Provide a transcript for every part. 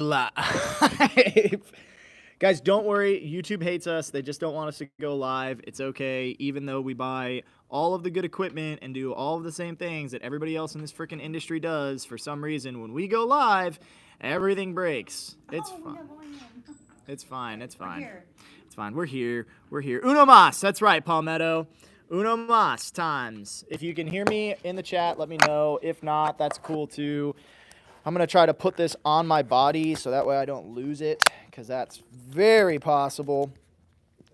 live. Guys, don't worry. YouTube hates us. They just don't want us to go live. It's okay. Even though we buy all of the good equipment and do all of the same things that everybody else in this freaking industry does, for some reason, when we go live, everything breaks. It's fine. It's fine. It's fine. It's fine. We're here. We're here. Uno mas. That's right, Palmetto. Uno mas times. If you can hear me in the chat, let me know. If not, that's cool too. I'm going to try to put this on my body so that way I don't lose it, because that's very possible.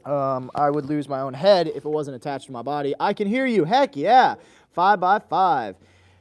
I would lose my own head if it wasn't attached to my body. I can hear you. Heck yeah. 5x5.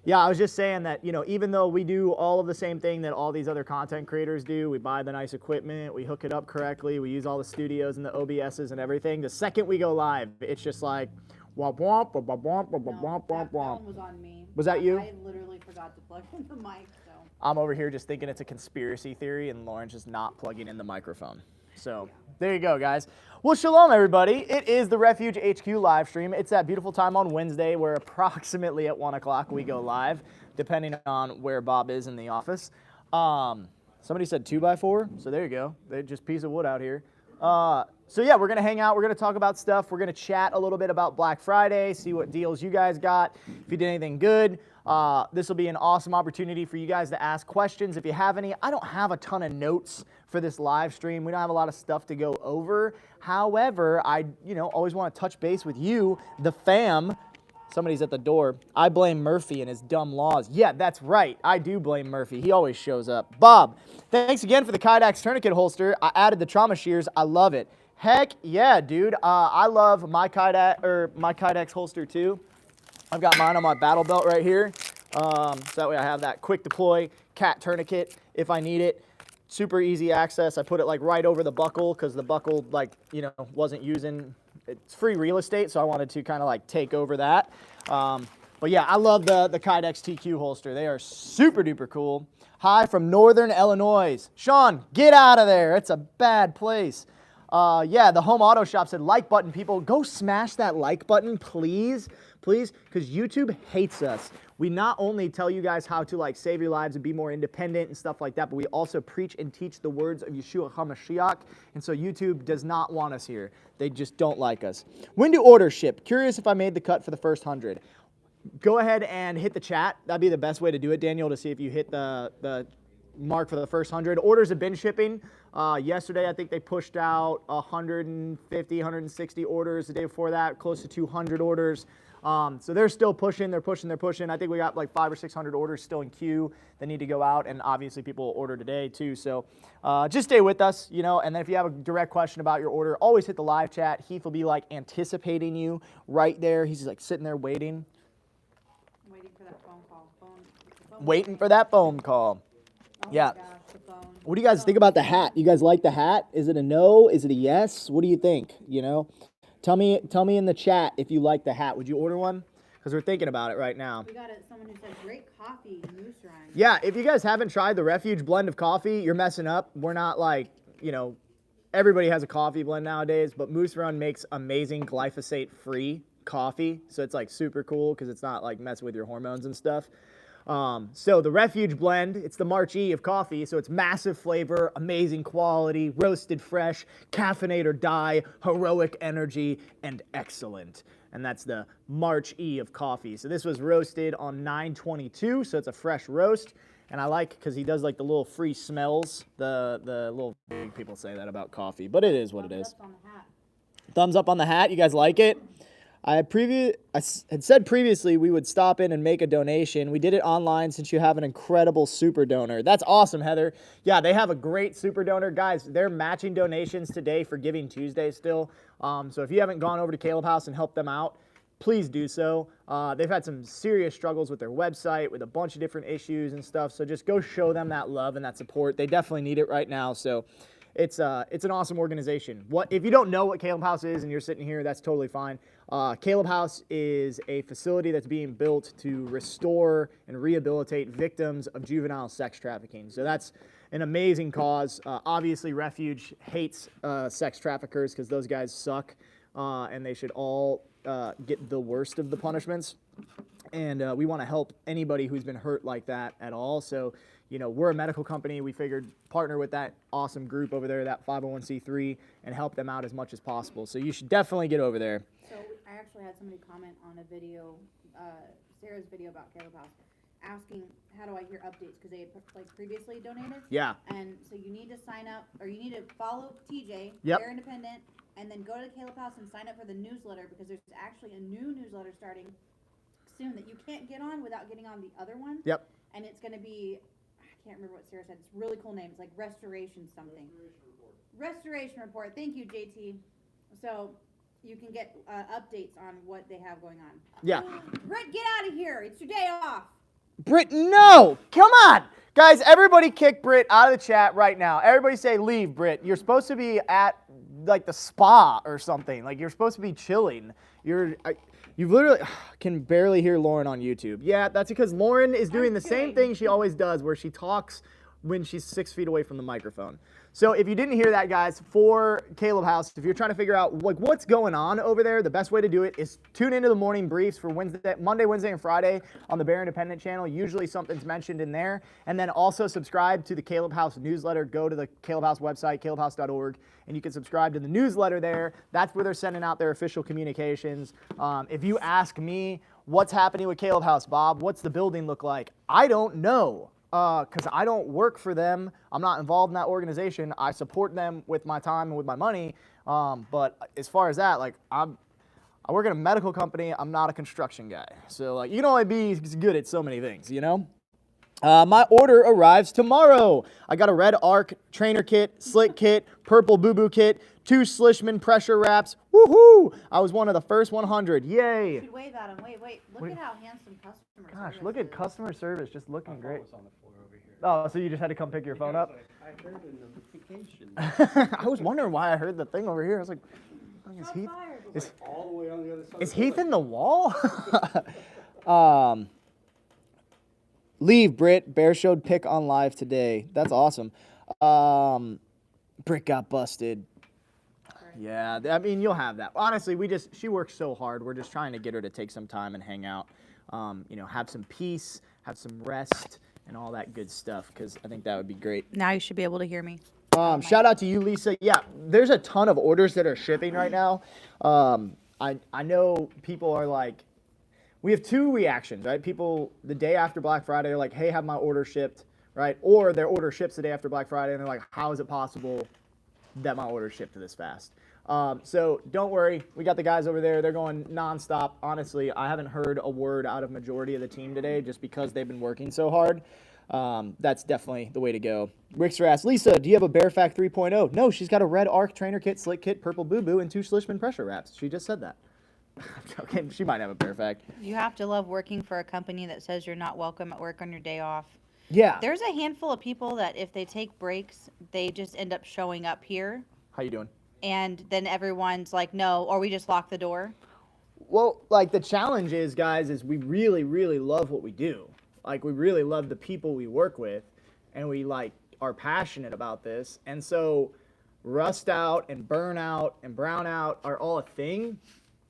Yeah, I was just saying that, you know, even though we do all of the same thing that all these other content creators do, we buy the nice equipment, we hook it up correctly, we use all the studios and the OBSs and everything. The second we go live, it's just like, womp womp, womp womp, womp womp, womp womp. That one was on me. Was that you? I literally forgot to plug in the mic, so. I'm over here just thinking it's a conspiracy theory, and Lauren's just not plugging in the microphone. So there you go, guys. Well, shalom, everybody. It is the Refuge HQ live stream. It's that beautiful time on Wednesday where approximately at 1 o'clock we go live, depending on where Bob is in the office. Somebody said 2x4, so there you go. They're just piece of wood out here. So yeah, we're going to hang out. We're going to talk about stuff. We're going to chat a little bit about Black Friday, see what deals you guys got, if you did anything good. This will be an awesome opportunity for you guys to ask questions if you have any. I don't have a ton of notes for this live stream. We don't have a lot of stuff to go over. However, I always want to touch base with you, the fam. Somebody's at the door. I blame Murphy and his dumb laws. Yeah, that's right. I do blame Murphy. He always shows up. Bob, thanks again for the Kydex tourniquet holster. I added the trauma shears. I love it. Heck yeah, dude. I love my Kydex holster too. I've got mine on my battle belt right here. So that way I have that quick deploy cat tourniquet if I need it. Super easy access. I put it like right over the buckle because the buckle wasn't using, it's free real estate, so I wanted to kind of like take over that. But yeah, I love the Kydex TQ holster. They are super duper cool. Hi from Northern Illinois. Sean, get out of there. It's a bad place. Yeah, the Home Auto Shop said like button, people. Go smash that like button, please. Please, because YouTube hates us. We not only tell you guys how to like save your lives and be more independent and stuff like that, but we also preach and teach the words of Yeshua HaMashiach. And so YouTube does not want us here. They just don't like us. When do orders ship? Curious if I made the cut for the first 100. Go ahead and hit the chat. That'd be the best way to do it, Daniel, to see if you hit the mark for the first 100. Orders have been shipping. Yesterday, I think they pushed out 150, 160 orders. The day before that, close to 200 orders. So they're still pushing, they're pushing. I think we got like 500 or 600 orders still in queue that need to go out, and obviously people will order today too. So just stay with us, and then if you have a direct question about your order, always hit the live chat. Heath will be like anticipating you right there. He's just like sitting there waiting. Waiting for that phone call. Waiting for that phone call. Oh yeah. My gosh, the phone. What do you guys think about the hat? You guys like the hat? Is it a no? Is it a yes? What do you think? Tell me in the chat if you like the hat. Would you order one? Because we're thinking about it right now. We got someone who said great coffee, Moose Run. Yeah, if you guys haven't tried the Refuge blend of coffee, you're messing up. We're not like, everybody has a coffee blend nowadays, but Moose Run makes amazing glyphosate-free coffee. So it's like super cool because it's not like messing with your hormones and stuff. So the Refuge blend, it's the March E of coffee, so it's massive flavor, amazing quality, roasted fresh, caffeinate or die, heroic energy, and excellent. And that's the March E of coffee. So this was roasted on 9/22, so it's a fresh roast. And I like, because he does like the little free smells, the little, people say that about coffee, but it is what it is. Thumbs up on the hat. Thumbs up on the hat, you guys like it? I had said previously we would stop in and make a donation. We did it online since you have an incredible super donor. That's awesome, Heather. Yeah, they have a great super donor. Guys, they're matching donations today for Giving Tuesday still. So if you haven't gone over to Caleb House and helped them out, please do so. They've had some serious struggles with their website, with a bunch of different issues and stuff. So just go show them that love and that support. They definitely need it right now. So it's an awesome organization. If you don't know what Caleb House is and you're sitting here, that's totally fine. Caleb House is a facility that's being built to restore and rehabilitate victims of juvenile sex trafficking. So that's an amazing cause. Obviously, Refuge hates sex traffickers because those guys suck, and they should all get the worst of the punishments. And we want to help anybody who's been hurt like that at all. So, you know, we're a medical company. We figured partner with that awesome group over there, that 501c3, and help them out as much as possible. So you should definitely get over there. So I actually had somebody comment on a video, Sarah's video about Caleb House, asking how do I hear updates, because they had like previously donated. Yeah. And so you need to sign up, or you need to follow TJ. Yep. They're independent, and then go to the Caleb House and sign up for the newsletter, because there's actually a new newsletter starting soon that you can't get on without getting on the other one. Yep. And it's going to be, I can't remember what Sarah said. It's a really cool name. It's like Restoration something. Restoration Report. Thank you, JT. So you can get updates on what they have going on. Yeah. Britt, get out of here. It's your day off. Britt, no! Come on! Guys, everybody kick Britt out of the chat right now. Everybody say, leave, Britt. You're supposed to be at, like, the spa or something. Like, you're supposed to be chilling. You literally can barely hear Lauren on YouTube. Yeah, that's because Lauren is doing the same thing she always does, where she talks when she's 6 feet away from the microphone. So if you didn't hear that, guys, for Caleb House, if you're trying to figure out like what's going on over there, the best way to do it is tune into the morning briefs for Monday, Wednesday, and Friday on the Bear Independent channel. Usually something's mentioned in there. And then also subscribe to the Caleb House newsletter. Go to the Caleb House website, calebhouse.org, and you can subscribe to the newsletter there. That's where they're sending out their official communications. If you ask me what's happening with Caleb House, Bob, what's the building look like? I don't know. Because I don't work for them. I'm not involved in that organization. I support them with my time and with my money. But as far as that, like I work at a medical company. I'm not a construction guy. So like you can only be good at so many things, you know? My order arrives tomorrow. I got a red arc trainer kit, slick kit, purple boo-boo kit, 2 Schlissman pressure wraps. Woohoo! I was one of the first 100. Yay! You should wave at him. Wait. Look at how handsome customer Gosh, service look at is. customer service just looking great. On the floor over here. Oh, so you just had to come pick your phone up? I heard a notification. I was wondering why I heard the thing over here. I was like, is Shots Heath, fired. is, All the way on the other side. is Heath in the wall? Leave, Britt. Bear showed pick on live today. That's awesome. Britt got busted. Yeah, I mean, you'll have that. Honestly, she works so hard. We're just trying to get her to take some time and hang out, have some peace, have some rest, and all that good stuff, because I think that would be great. Now you should be able to hear me. Shout out to you, Lisa. Yeah, there's a ton of orders that are shipping right now. I know people are like, we have 2 reactions, right? People, the day after Black Friday, they're like, hey, have my order shipped, right? Or their order ships the day after Black Friday, and they're like, how is it possible that my order shipped this fast? So don't worry, we got the guys over there. They're going nonstop. Honestly, I haven't heard a word out of majority of the team today just because they've been working so hard. That's definitely the way to go. Rickster asks, Lisa, do you have a Bear Fact 3.0? No, she's got a red arc trainer kit, slick kit, purple boo-boo, and 2 Schlissman pressure wraps. She just said that. Okay, she might have a Bear Fact. You have to love working for a company that says you're not welcome at work on your day off. Yeah. There's a handful of people that if they take breaks, they just end up showing up here. How you doing? And then everyone's like, no, or we just lock the door. Well, like the challenge is, guys, is we really, really love what we do. Like we really love the people we work with, and we like are passionate about this. And so rust out and burn out and brown out are all a thing.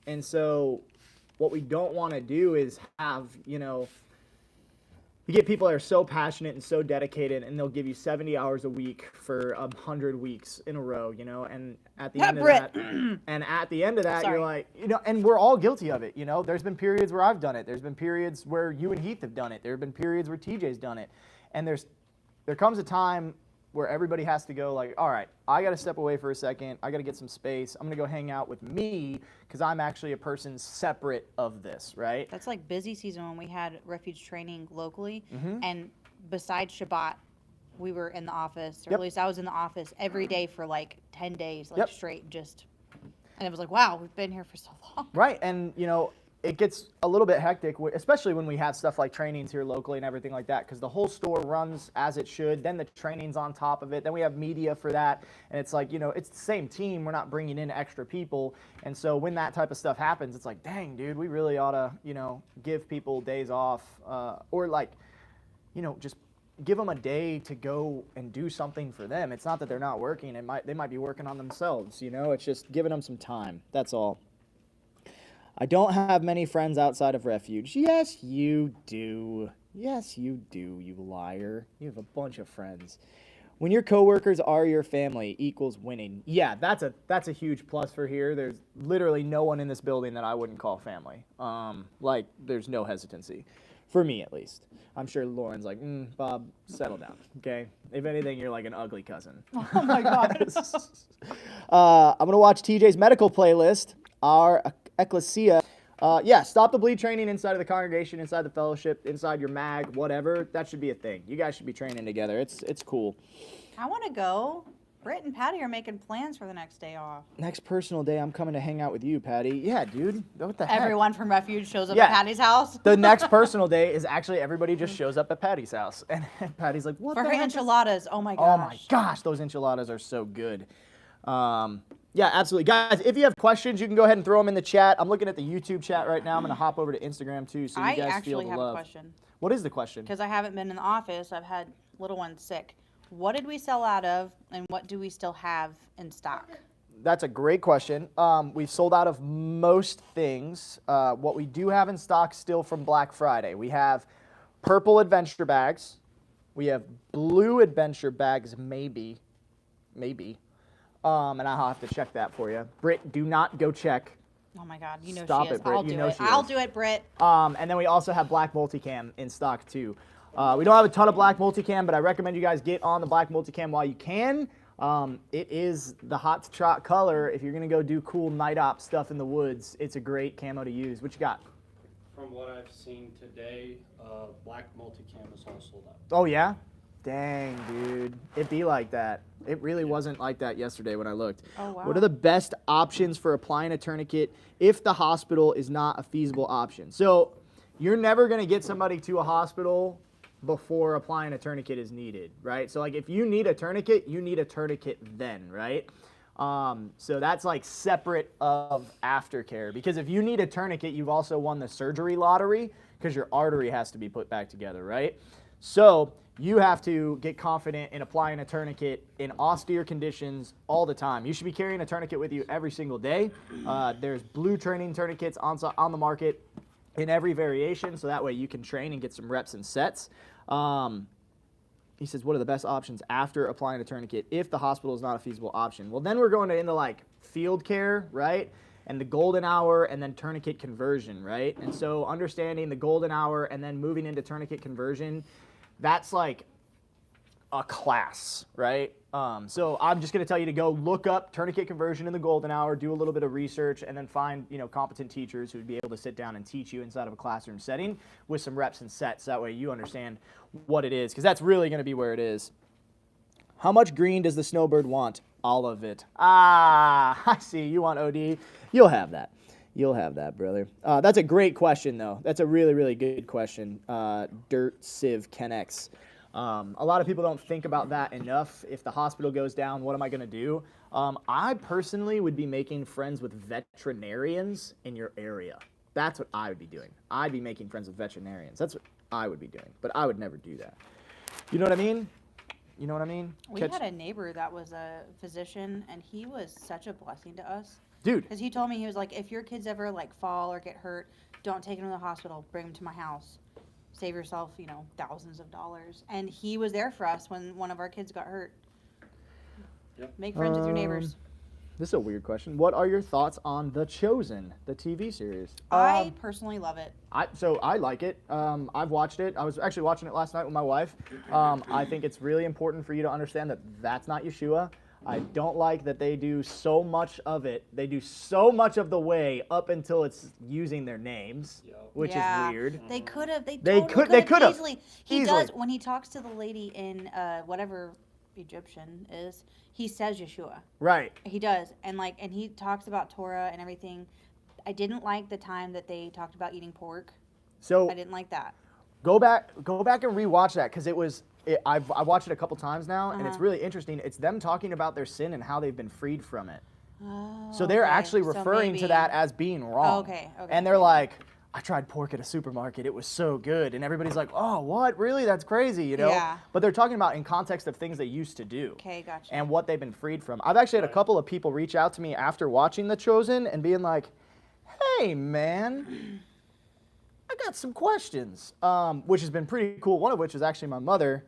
And so what we don't want to do is have, you get people that are so passionate and so dedicated, and they'll give you 70 hours a week for 100 weeks in a row, and at the end of that, Sorry. you're like, and we're all guilty of it, There's been periods where I've done it. There's been periods where you and Heath have done it. There have been periods where TJ's done it. And there comes a time where everybody has to go like, all right, I got to step away for a second. I got to get some space. I'm going to go hang out with me because I'm actually a person separate of this, right? That's like busy season when we had refuge training locally. Mm-hmm. And besides Shabbat, we were in the office, or Yep. at least I was in the office every day for like 10 days, like Yep. straight, and it was like, wow, we've been here for so long. Right, and it gets a little bit hectic, especially when we have stuff like trainings here locally and everything like that, because the whole store runs as it should. Then the training's on top of it. Then we have media for that, and it's like, it's the same team. We're not bringing in extra people, and so when that type of stuff happens, it's like, dang, dude, we really ought to, give people days off, or like, just give them a day to go and do something for them. It's not that they're not working. They might be working on themselves. It's just giving them some time. That's all. I don't have many friends outside of Refuge. Yes, you do. Yes, you do, you liar. You have a bunch of friends. When your coworkers are your family equals winning. Yeah, that's a huge plus for here. There's literally no one in this building that I wouldn't call family. Like, there's no hesitancy. For me, at least. I'm sure Lauren's like, Bob, settle down, okay? If anything, you're like an ugly cousin. Oh my God. I'm going to watch TJ's medical playlist, our ecclesia. Yeah, stop the bleed training inside of the congregation, inside the fellowship, inside your mag, whatever. That should be a thing. You guys should be training together. It's cool. I want to go. Britt and Patty are making plans for the next day off. Next personal day, I'm coming to hang out with you, Patty. Yeah, dude. What the heck? Everyone from Refuge shows up Yeah. at Patty's house. The next personal day is actually everybody just shows up at Patty's house. And Patty's like, what For the her heck is-" enchiladas. Oh my gosh. Oh my gosh, those enchiladas are so good. Yeah, absolutely. Guys, if you have questions, you can go ahead and throw them in the chat. I'm looking at the YouTube chat right now. I'm going to hop over to Instagram too, so you I guys feel actually the have love. a question. What is the question? Because I haven't been in the office. I've had little ones sick. What did we sell out of, and what do we still have in stock? That's a great question. We've sold out of most things. What we do have in stock still from Black Friday, we have purple adventure bags. We have blue adventure bags, maybe. And I'll have to check that for you. Britt, do not go check. Oh my God, you know Stop she is. it, Britt. I'll You do know it. she I'll is. do it, Britt. And then we also have black multicam in stock too. We don't have a ton of black multicam, but I recommend you guys get on the black multicam while you can. It is the hot shot color. If you're gonna go do cool night op stuff in the woods, it's a great camo to use. What you got? From what I've seen today, black multicam is all sold out. Oh yeah? Dang, dude. It be like that. It really wasn't like that yesterday when I looked. Oh, wow. What are the best options for applying a tourniquet if the hospital is not a feasible option? So you're never gonna get somebody to a hospital before applying a tourniquet is needed, right? So like if you need a tourniquet, you need a tourniquet then, right? So that's like separate of aftercare, because if you need a tourniquet, you've also won the surgery lottery because your artery has to be put back together, right? So you have to get confident in applying a tourniquet in austere conditions all the time. You should be carrying a tourniquet with you every single day. There's blue training tourniquets on the market in every variation, so that way you can train and get some reps and sets. He says, what are the best options after applying a tourniquet if the hospital is not a feasible option? Well, then we're going into like field care, right? And the golden hour and then tourniquet conversion, right? And so understanding the golden hour and then moving into tourniquet conversion, that's like a class, right? So I'm just gonna tell you to go look up tourniquet conversion in the golden hour, do a little bit of research, and then find competent teachers who would be able to sit down and teach you inside of a classroom setting with some reps and sets. That way you understand what it is, because that's really gonna be where it is. How much green does the snowbird want? All of it. Ah, I see. You want OD? You'll have that. You'll have that, brother. That's a great question, though. That's a really, really good question. Dirt Civ Kennex. A lot of people don't think about that enough. If the hospital goes down, what am I going to do? I personally would be making friends with veterinarians in your area. That's what I would be doing. I'd be making friends with veterinarians. That's what I would be doing. But I would never do that. You know what I mean? You know what I mean? We had a neighbor that was a physician, and he was such a blessing to us. Dude. Because he told me, he was like, if your kids ever like fall or get hurt, don't take them to the hospital. Bring them to my house. Save yourself, thousands of dollars. And he was there for us when one of our kids got hurt. Yep. Make friends with your neighbors. This is a weird question. What are your thoughts on The Chosen, the TV series? I personally love it. So I like it. I've watched it. I was actually watching it last night with my wife. I think it's really important for you to understand that that's not Yeshua. I don't like that they do so much of it. They do so much of the way up until it's using their names, which is weird. They could have. They could have have. easily. He does when he talks to the lady in whatever Egyptian is. He says Yeshua. Right. He does, and he talks about Torah and everything. I didn't like the time that they talked about eating pork. So I didn't like that. Go back and rewatch that, because I've watched it a couple times now, and it's really interesting. It's them talking about their sin and how they've been freed from it. Oh, So they're actually So referring to maybe- that as being wrong. Okay. And they're like, I tried pork at a supermarket. It was so good. And everybody's like, oh, what? Really? That's crazy, Yeah. But they're talking about in context of things they used to do. Okay, gotcha. And what they've been freed from. I've actually had a couple of people reach out to me after watching The Chosen and being like, hey, man, I got some questions, which has been pretty cool. One of which is actually my mother,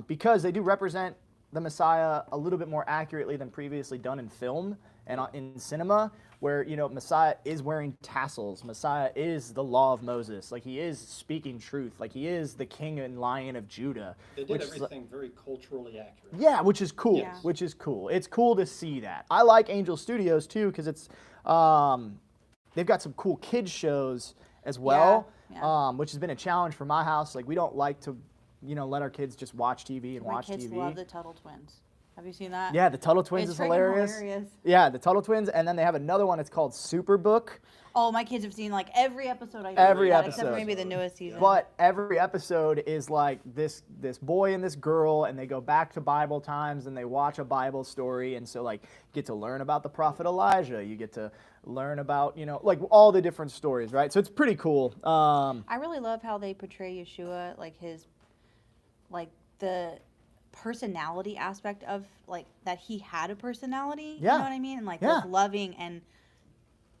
because they do represent the Messiah a little bit more accurately than previously done in film and in cinema, where, you know, Messiah is wearing tassels. Messiah is the law of Moses. Like, he is speaking truth. Like, he is the king and lion of Judah. They did everything very culturally accurate. Yeah, which is cool. Yeah. Which is cool. It's cool to see that. I like Angel Studios too because it's they've got some cool kids shows as well, Yeah. which has been a challenge for my house. Like, we don't like to, you know, let our kids just watch TV and My watch kids TV. love the Tuttle Twins. Have you seen that? Yeah, the Tuttle Twins It's is freaking hilarious. Yeah, the Tuttle Twins, and then they have another one. It's called Superbook. Oh, my kids have seen like every episode. Every Except episode. for maybe the newest season. But every episode is like this boy and this girl, and they go back to Bible times and they watch a Bible story, and so like you get to learn about the prophet Elijah. You get to learn about, you know, like all the different stories, right? So it's pretty cool. I really love how they portray Yeshua, like his, like the personality aspect of like that he had a personality. Yeah. You know what I mean? And like Yeah. was loving and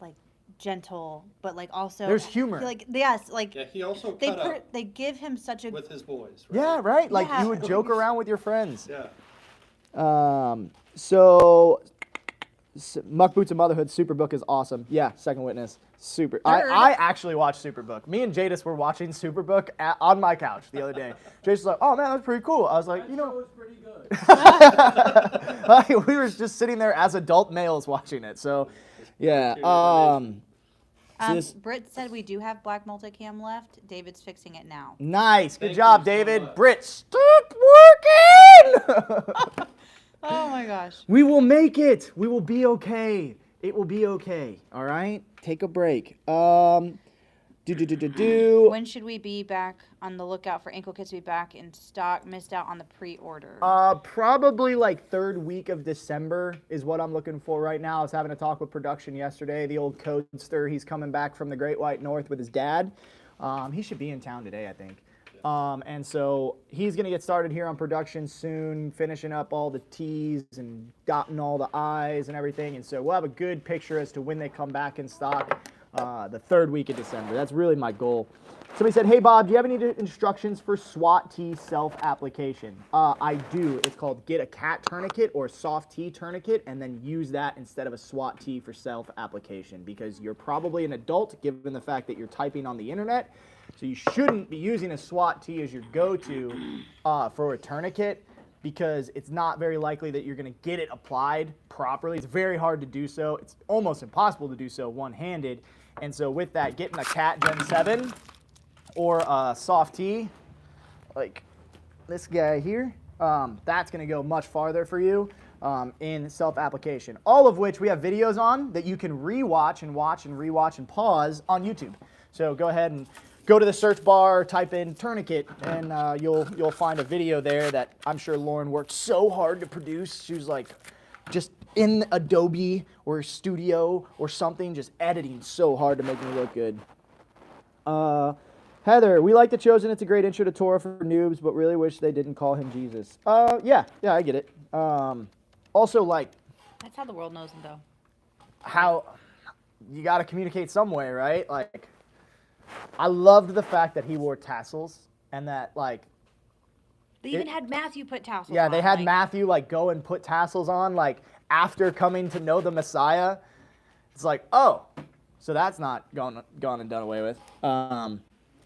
like gentle, but like also There's humor. Like yes, like Yeah, he also they cut up they give him such a with his boys. Right? Yeah, right? Like Yeah. you would joke around with your friends. Yeah. So Muck Boots of Motherhood, Superbook is awesome. Yeah, Second Witness, super. Nerd. I actually watched Superbook. Me and Jadis were watching Superbook on my couch the other day. Jadis was like, "Oh man, that's pretty cool." I was like, "You know, was pretty good. like, we were just sitting there as adult males watching it." So, yeah. So this- Britt said we do have black multicam left. David's fixing it now. nice, good Thank job, you so David. much. Britt, stop working. Oh my gosh. We will make it. We will be okay. It will be okay. All right. Take a break. Do. When should we be back on the lookout for ankle kits to be back in stock? Missed out on the pre-order. Probably like third week of December is what I'm looking for right now. I was having a talk with production yesterday. The old Codester, he's coming back from the Great White North with his dad. He should be in town today, I think. And so he's going to get started here on production soon, finishing up all the T's and dotting all the I's and everything. And so we'll have a good picture as to when they come back in stock the third week of December. That's really my goal. Somebody said, "Hey Bob, do you have any instructions for SWAT T self-application?" I do. It's called Get a Cat Tourniquet or Soft T Tourniquet, and then use that instead of a SWAT T for self-application, because you're probably an adult given the fact that you're typing on the internet. So you shouldn't be using a SWAT T as your go-to for a tourniquet, because it's not very likely that you're going to get it applied properly. It's very hard to do so. It's almost impossible to do so one-handed. And so with that, getting a Cat Gen 7 or a Soft T, like this guy here, that's going to go much farther for you in self-application. All of which we have videos on that you can rewatch and watch and rewatch and pause on YouTube. So go ahead and go to the search bar, type in tourniquet, and you'll find a video there that I'm sure Lauren worked so hard to produce. She was like just in Adobe or Studio or something, just editing so hard to make me look good. Heather, we like The Chosen. It's a great intro to Torah for noobs, but really wish they didn't call him Jesus. Yeah, I get it. Also, like, That's how the world knows him, though. how you got to communicate some way, right? Like, I loved the fact that he wore tassels and that, like, They even had Matthew put tassels yeah, on. they had like, Matthew, like, go and put tassels on, like, after coming to know the Messiah. It's like, oh, so that's not gone and done away with.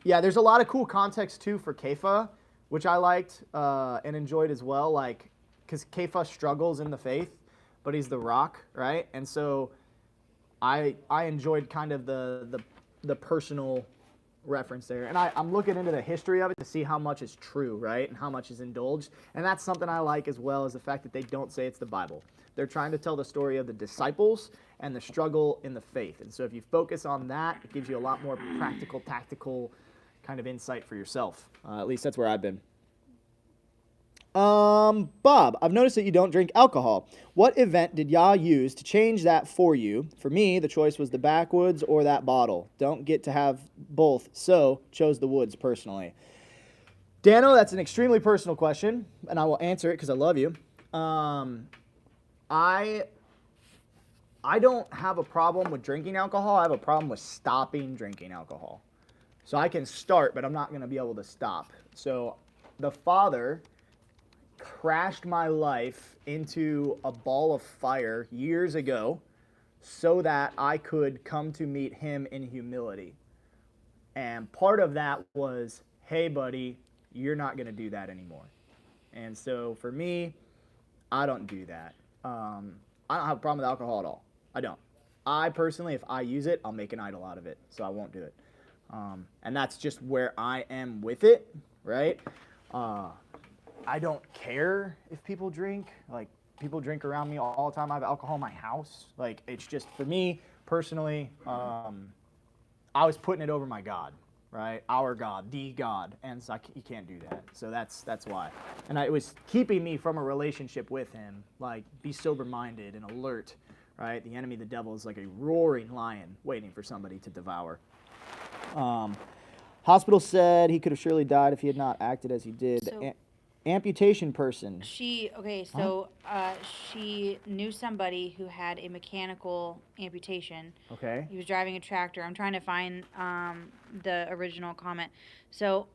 Yeah, there's a lot of cool context, too, for Kepha, which I liked and enjoyed as well, like, because Kepha struggles in the faith, but he's the rock, right? And so I enjoyed kind of the personal reference there. And I'm looking into the history of it to see how much is true, right? And how much is indulged. And that's something I like, as well as the fact that they don't say it's the Bible. They're trying to tell the story of the disciples and the struggle in the faith. And so if you focus on that, it gives you a lot more practical, tactical kind of insight for yourself. At least that's where I've been. Bob, I've noticed that you don't drink alcohol. What event did Yah use to change that for you? For me, the choice was the backwoods or that bottle. Don't get to have both, so chose the woods personally. Dano, that's an extremely personal question, and I will answer it because I love you. I I don't have a problem with drinking alcohol. I have a problem with stopping drinking alcohol. So I can start, but I'm not going to be able to stop. So the father crashed my life into a ball of fire years ago so that I could come to meet him in humility. And part of that was, hey, buddy, you're not going to do that anymore. And so for me, I don't do that. I don't have a problem with alcohol at all. I don't. I personally, if I use it, I'll make an idol out of it. So I won't do it. And that's just where I am with it, right? I don't care if people drink. Like, people drink around me all the time. I have alcohol in my house. Like, it's just, for me, personally, I was putting it over my God, right? Our God, the God. And so you can't do that. So that's why. And it was keeping me from a relationship with him. Like, be sober-minded and alert, right? The enemy, the devil, is like a roaring lion waiting for somebody to devour. Hospital said he could have surely died if he had not acted as he did. So- Amputation person. She knew somebody who had a mechanical amputation. Okay. He was driving a tractor. I'm trying to find the original comment. So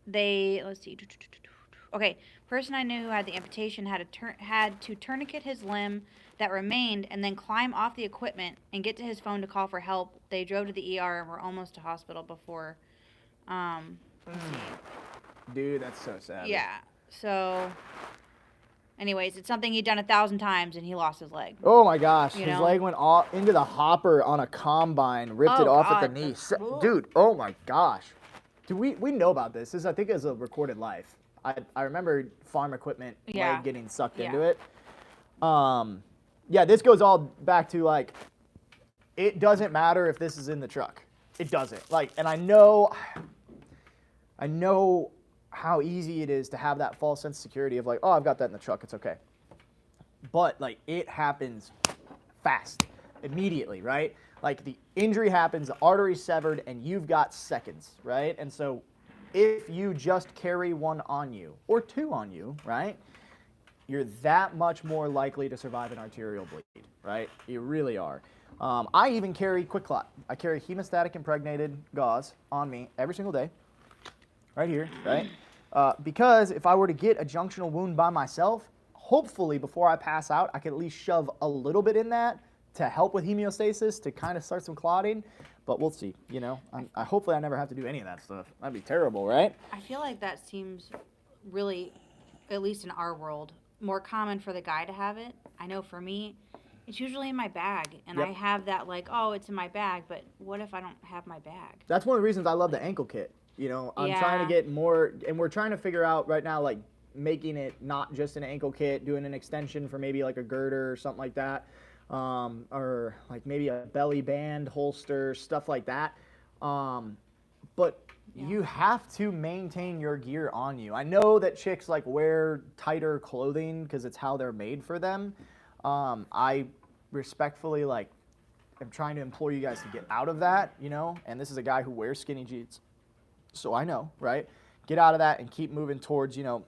let's see. Okay, person I knew who had the amputation had to tourniquet his limb that remained and then climb off the equipment and get to his phone to call for help. They drove to the ER and were almost to hospital before. Let's see. Dude, that's so sad. Yeah. So, anyways, it's something he'd done 1,000 times and he lost his leg. Oh my gosh, You his know? leg went off into the hopper on a combine, ripped it Oh, off at the God. knee. Ugh. Dude, oh my gosh. Dude, we know about this. I think it's a recorded life. I remember farm equipment Yeah. leg getting sucked Yeah. into it. Yeah, this goes all back to, like, it doesn't matter if this is in the truck. It doesn't. Like, and I know how easy it is to have that false sense of security of like, oh, I've got that in the truck, it's okay. But like, it happens fast, immediately, right? Like, the injury happens, the artery's severed, and you've got seconds, right? And so if you just carry one on you, or two on you, right, you're that much more likely to survive an arterial bleed, right? You really are. I even carry quick clot. I carry hemostatic impregnated gauze on me every single day, right here, right? Because if I were to get a junctional wound by myself, hopefully before I pass out, I could at least shove a little bit in that to help with hemostasis, to kind of start some clotting. But we'll see, you know. Hopefully I never have to do any of that stuff. That'd be terrible, right? I feel like that seems really, at least in our world, more common for the guy to have it. I know for me, it's usually in my bag, and Yep. I have that like, oh, it's in my bag, but what if I don't have my bag? That's one of the reasons I love the ankle kit. You know, I'm trying to Yeah. get more, and we're trying to figure out right now, like, making it not just an ankle kit, doing an extension for maybe like a girder or something like that, or like maybe a belly band holster, stuff like that. But you have to maintain your gear on you. I know that chicks like wear tighter clothing because it's how they're made for them. I respectfully like am trying to implore you guys to get out of that, you know, and this is a guy who wears skinny jeans. So I know, right? Get out of that and keep moving towards, you know,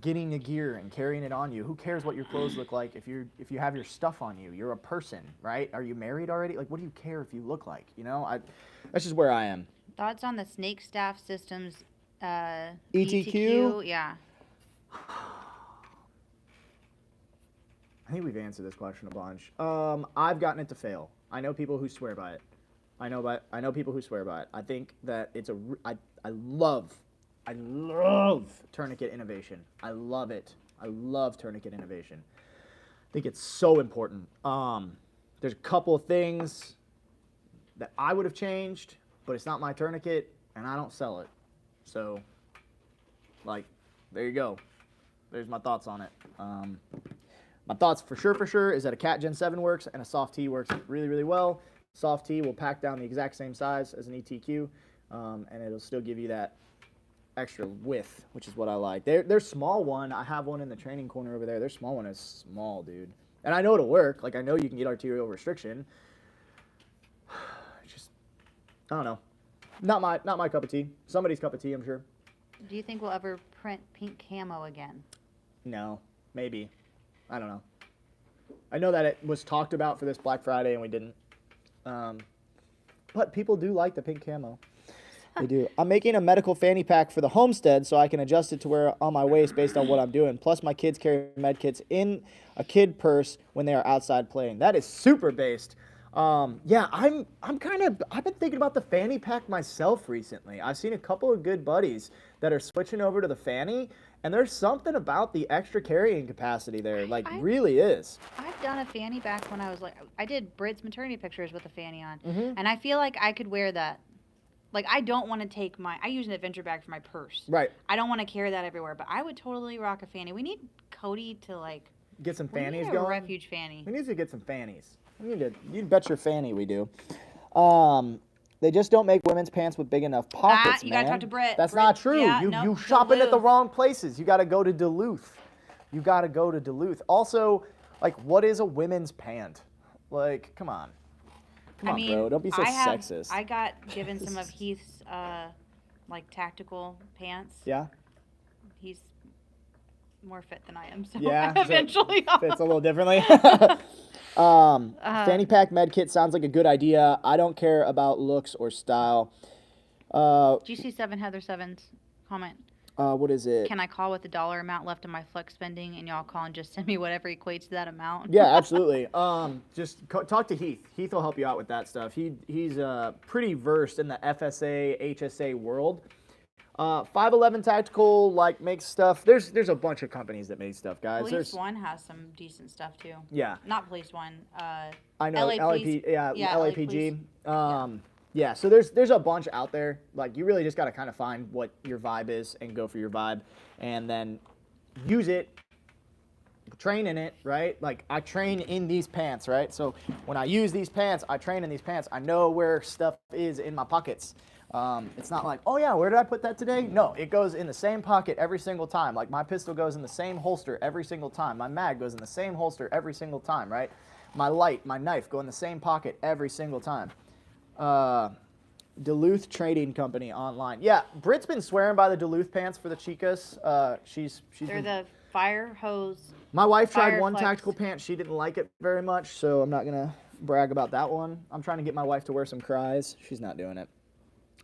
getting the gear and carrying it on you. Who cares what your clothes look like if you have your stuff on you? You're a person, right? Are you married already? Like, what do you care if you look like? You know, that's just where I am. Thoughts on the Snake Staff Systems ETQ? Yeah. I think we've answered this question a bunch. I've gotten it to fail. I know people who swear by it. I know people who swear by it. I think that it's I love tourniquet innovation. I love it. I love tourniquet innovation. I think it's so important. There's a couple of things that I would have changed, but it's not my tourniquet, and I don't sell it. So, like, there you go. There's my thoughts on it. My thoughts for sure is that a Cat Gen 7 works and a soft T works really, really well. Soft T will pack down the exact same size as an ETQ, and it'll still give you that extra width, which is what I like. Their small one, I have one in the training corner over there. Their small one is small, dude. And I know it'll work. Like, I know you can get arterial restriction. Just, I don't know. Not my cup of tea. Somebody's cup of tea, I'm sure. Do you think we'll ever print pink camo again? No, maybe. I don't know. I know that it was talked about for this Black Friday and we didn't. But people do like the pink camo. They do. I'm making a medical fanny pack for the homestead so I can adjust it to wear on my waist based on what I'm doing. Plus, my kids carry med kits in a kid purse when they are outside playing. That is super based. Yeah, I've been thinking about the fanny pack myself recently. I've seen a couple of good buddies that are switching over to the fanny, and there's something about the extra carrying capacity there, like really is. I've done a fanny back when I was like, I did Brit's maternity pictures with a fanny on, Mm-hmm. and I feel like I could wear that. Like, I don't want to take I use an adventure bag for my purse. Right. I don't want to carry that everywhere, but I would totally rock a fanny. We need Cody to, like, Get some we fannies need a going. Refuge fanny. We need to get some fannies. You bet your fanny we do. They just don't make women's pants with big enough pockets, You gotta man. talk to Britt. That's Britt- not true. yeah, you nope, shopping at the Duluth. wrong places. You got to go to Duluth. Also, like, what is a women's pant? Like, come on. Come on, bro. Don't be so sexist. I got given some of Heath's, like, tactical pants. Yeah? He's more fit than I am, so Yeah, so eventually fits a little differently. Fanny pack med kit sounds like a good idea. I don't care about looks or style. GC7 Heather Sevens comment. What is it? Can I call with the dollar amount left in my flex spending, and y'all call and just send me whatever equates to that amount? Yeah, absolutely. Just talk to Heath. Heath will help you out with that stuff. He's pretty versed in the FSA, HSA world. 511 Tactical makes stuff. There's a bunch of companies that make stuff, guys. Police One has some decent stuff too. Yeah. Not Police One. I know LAPG. LAPG. Yeah, so there's a bunch out there. Like, you really just got to kind of find what your vibe is and go for your vibe, and then use it. Train in it, right? Like, I train in these pants, right? So when I use these pants, I train in these pants. I know where stuff is in my pockets. It's not like, oh yeah, where did I put that today? No, it goes in the same pocket every single time. Like, my pistol goes in the same holster every single time. My mag goes in the same holster every single time, right? My light, my knife go in the same pocket every single time. Duluth Trading Company online. Yeah, Britt's been swearing by the Duluth pants for the Chicas. They're the fire hose. My wife tried one Fireflex. tactical pant. She didn't like it very much, so I'm not going to brag about that one. I'm trying to get my wife to wear some cries. She's not doing it.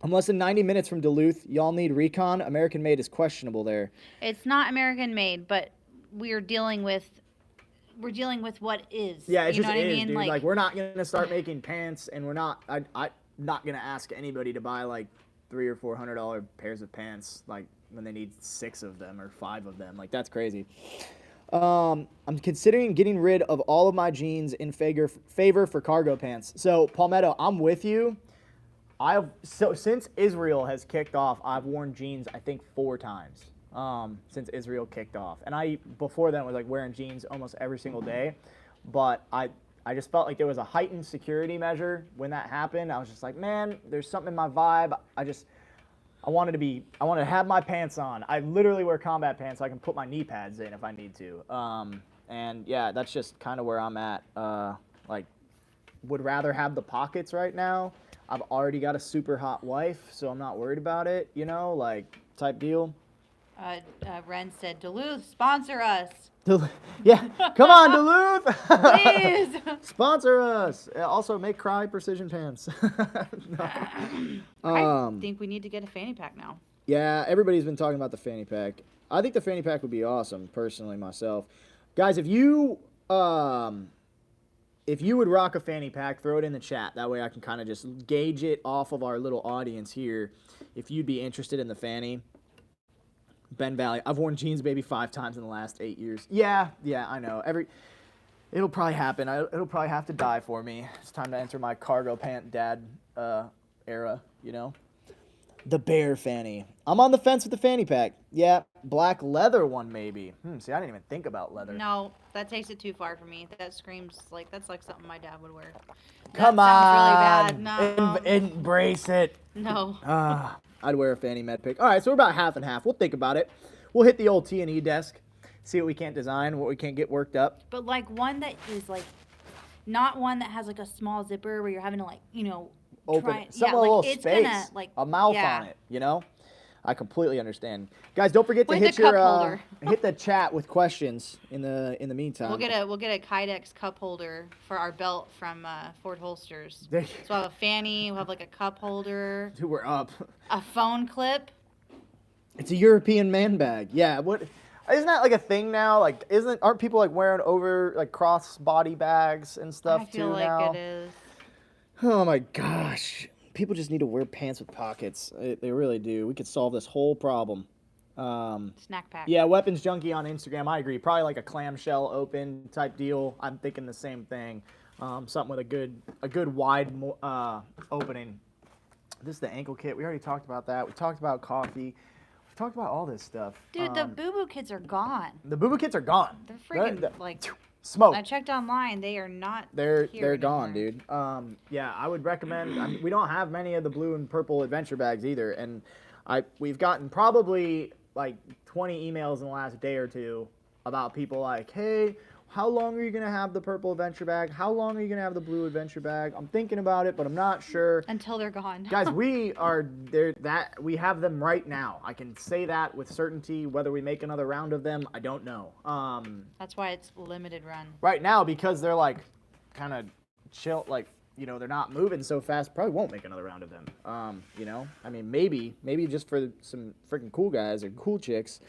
I'm less than 90 minutes from Duluth. Y'all need recon. American made is questionable there. It's not American made, but we're dealing with what is. Yeah, it you just know what is, I mean? dude. Like, we're not going to start making pants, and we're not, I'm not going to ask anybody to buy, like, $300 or $400 pairs of pants, like, when they need 6 of them or 5 of them. Like, that's crazy. I'm considering getting rid of all of my jeans in favor for cargo pants. So, Palmetto, I'm with you. Since Israel has kicked off, I've worn jeans, I think, 4 times. Since Israel kicked off. And I, before then, was like wearing jeans almost every single day. But I just felt like there was a heightened security measure when that happened. I was just like, man, there's something in my vibe. I wanted to have my pants on. I literally wear combat pants so I can put my knee pads in if I need to. And yeah, that's just kind of where I'm at. Like, would rather have the pockets right now. I've already got a super hot wife, so I'm not worried about it, like, type deal. Ren said, Duluth, sponsor us. Yeah, come on, Duluth! Please. Sponsor us. Also, make Cry precision pants. I think we need to get a fanny pack now. Yeah, everybody's been talking about the fanny pack. I think the fanny pack would be awesome, personally, myself. Guys, if you would rock a fanny pack, throw it in the chat. That way I can kind of just gauge it off of our little audience here. If you'd be interested in the fanny. Ben Valley. I've worn jeans maybe 5 times in the last 8 years. Yeah, I know. It'll probably happen. It'll probably have to die for me. It's time to enter my cargo pant dad era, The bear fanny. I'm on the fence with the fanny pack. Yeah, black leather one maybe. See, I didn't even think about leather. No, that takes it too far for me. That screams like that's like something my dad would wear. Come that on. sounds really bad. No. Embrace it. No. I'd wear a fanny med pick. All right, so we're about half and half. We'll think about it. We'll hit the old T&E desk, see what we can't design, what we can't get worked up. But like one that is like, not one that has like a small zipper where you're having to like, Open try. something Yeah, a little it's space, gonna like a mouth yeah. on it, I completely understand. Guys, don't forget to With hit the cup your holder. hit the chat with questions in the meantime. We'll get a Kydex cup holder for our belt from Ford Holsters. There So we'll have a fanny, we'll have like a cup holder, Dude, we're up. a phone clip. It's a European man bag. Yeah, what isn't that like a thing now? Like aren't people like wearing over like cross body bags and stuff I feel too like now? it is. Oh my gosh. People just need to wear pants with pockets. They really do. We could solve this whole problem. Snack pack. Yeah, Weapons Junkie on Instagram. I agree. Probably like a clamshell open type deal. I'm thinking the same thing. Something with a good wide opening. This is the ankle kit. We already talked about that. We talked about coffee. We've talked about all this stuff. Dude, the Boo Boo kits are gone. The Boo Boo kits are gone. They're freaking like. Smoke. I checked online. They are not. They're here gone, anymore. dude. Yeah, I would recommend. I mean, we don't have many of the blue and purple adventure bags either, and we've gotten probably like 20 emails in the last day or two about people like, hey, how long are you gonna have the purple adventure bag? How long are you gonna have the blue adventure bag? I'm thinking about it, but I'm not sure. Until they're gone. Guys, we are there. We have them right now. I can say that with certainty. Whether we make another round of them, I don't know. That's why it's limited run. Right now, because they're like kind of chill, like, you know, they're not moving so fast, probably won't make another round of them. You know, I mean, maybe just for some freaking cool guys or cool chicks.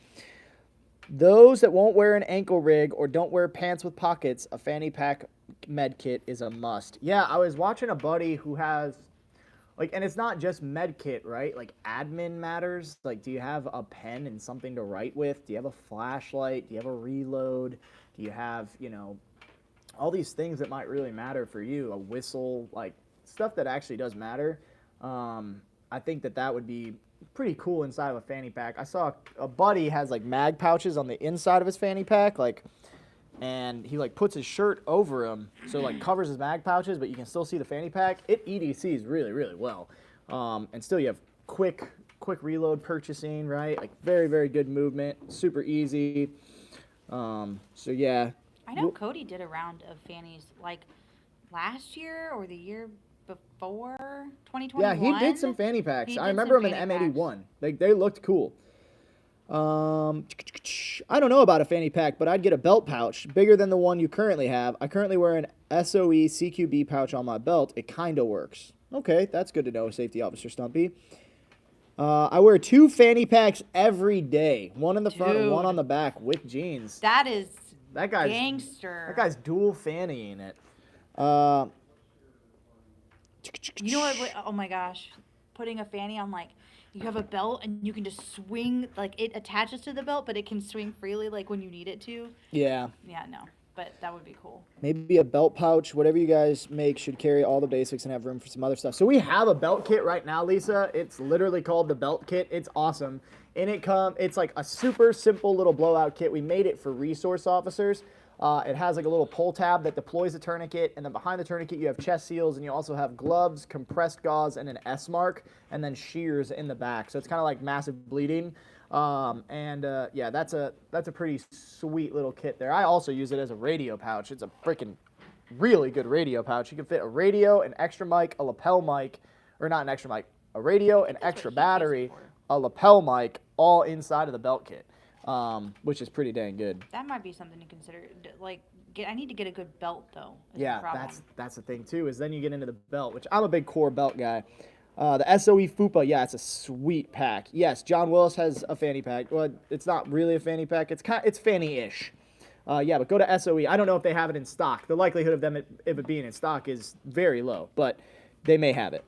Those that won't wear an ankle rig or don't wear pants with pockets, a fanny pack med kit is a must. Yeah, I was watching a buddy who has, like, and it's not just med kit, right? Like, admin matters. Like, do you have a pen and something to write with? Do you have a flashlight? Do you have a reload? Do you have, you know, all these things that might really matter for you? A whistle, like, stuff that actually does matter. I think that would be pretty cool inside of a fanny pack. I saw a buddy has like mag pouches on the inside of his fanny pack, like, and he like puts his shirt over him, so like covers his mag pouches, but you can still see the fanny pack. It EDCs really, really well, and still you have quick reload purchasing, right? Like very, very good movement, super easy. So yeah. I know Cody did a round of fannies like last year or the year before 2021. Yeah, he did some fanny packs. He I did remember some them in fanny M81. They looked cool. I don't know about a fanny pack, but I'd get a belt pouch bigger than the one you currently have. I currently wear an SOE CQB pouch on my belt. It kind of works. Okay, that's good to know, Safety Officer Stumpy. I wear 2 fanny packs every day. One in the front and one on the back with jeans. That is That guy's gangster. That guy's dual fannying it. You know what? Oh my gosh. Putting a fanny on, like, you have a belt and you can just swing, like, it attaches to the belt, but it can swing freely, like, when you need it to. Yeah. Yeah, no. But that would be cool. Maybe a belt pouch, whatever you guys make should carry all the basics and have room for some other stuff. So we have a belt kit right now, Lisa. It's literally called the belt kit. It's awesome. And it's like a super simple little blowout kit. We made it for resource officers. It has like a little pull tab that deploys a tourniquet, and then behind the tourniquet you have chest seals, and you also have gloves, compressed gauze, and an S mark, and then shears in the back. So it's kind of like massive bleeding. Yeah, that's a pretty sweet little kit there. I also use it as a radio pouch. It's a freaking really good radio pouch. You can fit a radio, an extra mic, a lapel mic, or not an extra mic, a radio, an extra battery, a lapel mic, all inside of the belt kit. Which is pretty dang good. That might be something to consider. Like, I need to get a good belt, though. Yeah, that's the thing, too, is then you get into the belt, which I'm a big core belt guy. The SOE FUPA, yeah, it's a sweet pack. Yes, John Willis has a fanny pack. Well, it's not really a fanny pack. It's fanny-ish. Yeah, but go to SOE. I don't know if they have it in stock. The likelihood of them, if it being in stock, is very low, but they may have it.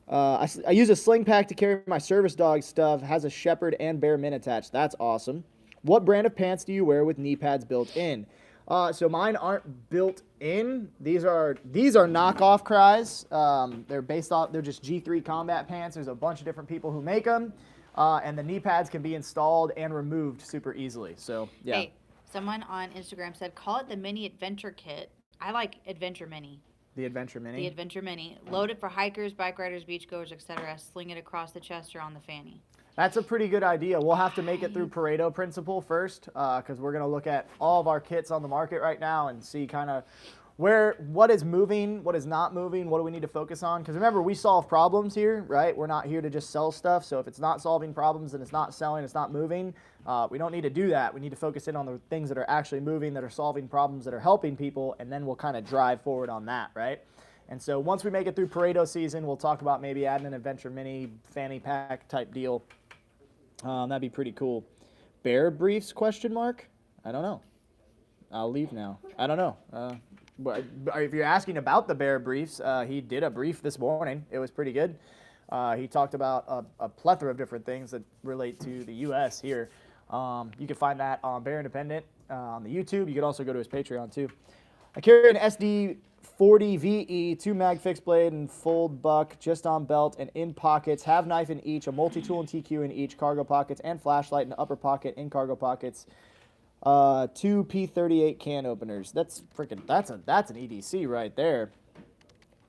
I use a sling pack to carry my service dog stuff. Has a Shepherd and Bear Min attached. That's awesome. What brand of pants do you wear with knee pads built in? So mine aren't built in. These are knockoff Cries. They're just G3 combat pants. There's a bunch of different people who make them. And the knee pads can be installed and removed super easily. So, yeah. Hey, someone on Instagram said, call it the Mini Adventure Kit. I like Adventure Mini. The Adventure Mini? The Adventure Mini. Loaded for hikers, bike riders, beachgoers, etc. Sling it across the chest or on the fanny. That's a pretty good idea. We'll have to make it through Pareto principle first, because we're going to look at all of our kits on the market right now and see kind of what is moving, what is not moving, what do we need to focus on? Because remember, we solve problems here, right? We're not here to just sell stuff. So if it's not solving problems and it's not selling, it's not moving, we don't need to do that. We need to focus in on the things that are actually moving, that are solving problems, that are helping people, and then we'll kind of drive forward on that, right? And so once we make it through Pareto season, we'll talk about maybe adding an Adventure Mini fanny pack type deal. That'd be pretty cool. Bear briefs, question mark? I don't know. I'll leave now. I don't know. But if you're asking about the bear briefs, he did a brief this morning. It was pretty good. He talked about a plethora of different things that relate to the U.S. here. You can find that on Bear Independent on the YouTube. You can also go to his Patreon too. I carry an SD40 VE, 2 mag fixed blade and fold buck just on belt and in pockets. Have knife in each, a multi-tool and TQ in each, cargo pockets and flashlight in the upper pocket in cargo pockets. 2 P38 can openers. That's an EDC right there.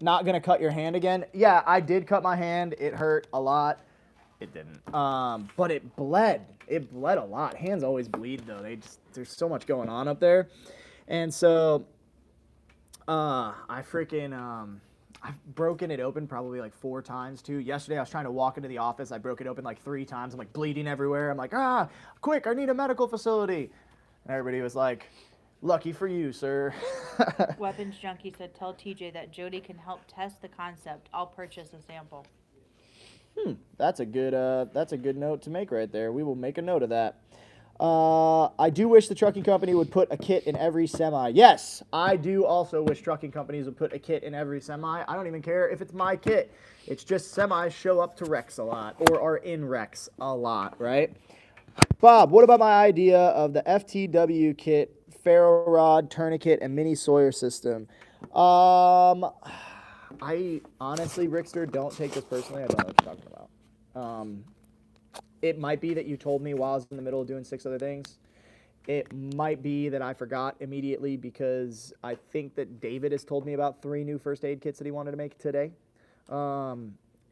Not gonna cut your hand again. Yeah, I did cut my hand. It hurt a lot. It didn't. But it bled. It bled a lot. Hands always bleed though. There's so much going on up there. And so I've broken it open probably like 4 times too. Yesterday I was trying to walk into the office. I broke it open like 3 times. I'm like bleeding everywhere. I'm like, quick, I need a medical facility. And everybody was like, lucky for you, sir. Weapons Junkie said, tell TJ that Jody can help test the concept. I'll purchase a sample. That's a good note to make right there. We will make a note of that. I do wish the trucking company would put a kit in every semi. Yes, I do also wish trucking companies would put a kit in every semi. I don't even care if it's my kit. It's just semis show up to wrecks a lot or are in wrecks a lot, right? Bob, what about my idea of the FTW kit, ferro rod, tourniquet, and mini Sawyer system? I honestly, Rickster, don't take this personally. I don't know what you're talking about. It might be that you told me while I was in the middle of doing 6 other things. It might be that I forgot immediately because I think that David has told me about 3 new first aid kits that he wanted to make today.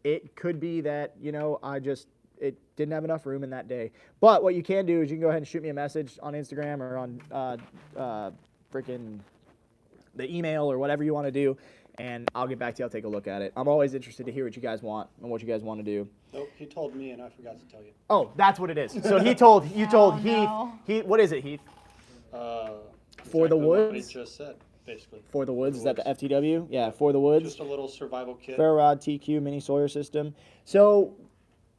It could be that, it didn't have enough room in that day. But what you can do is you can go ahead and shoot me a message on Instagram or on freaking the email or whatever you want to do, and I'll get back to you. I'll take a look at it. I'm always interested to hear what you guys want and what you guys want to do. Nope, he told me and I forgot to tell you. Oh, that's what it is. So he told Heath. No. What is it, Heath? For the Exactly woods. what he just said, basically. For the woods. Is that the Woods. FTW? Yeah, for the woods. Just a little survival kit. Ferro rod, TQ, mini Sawyer system. So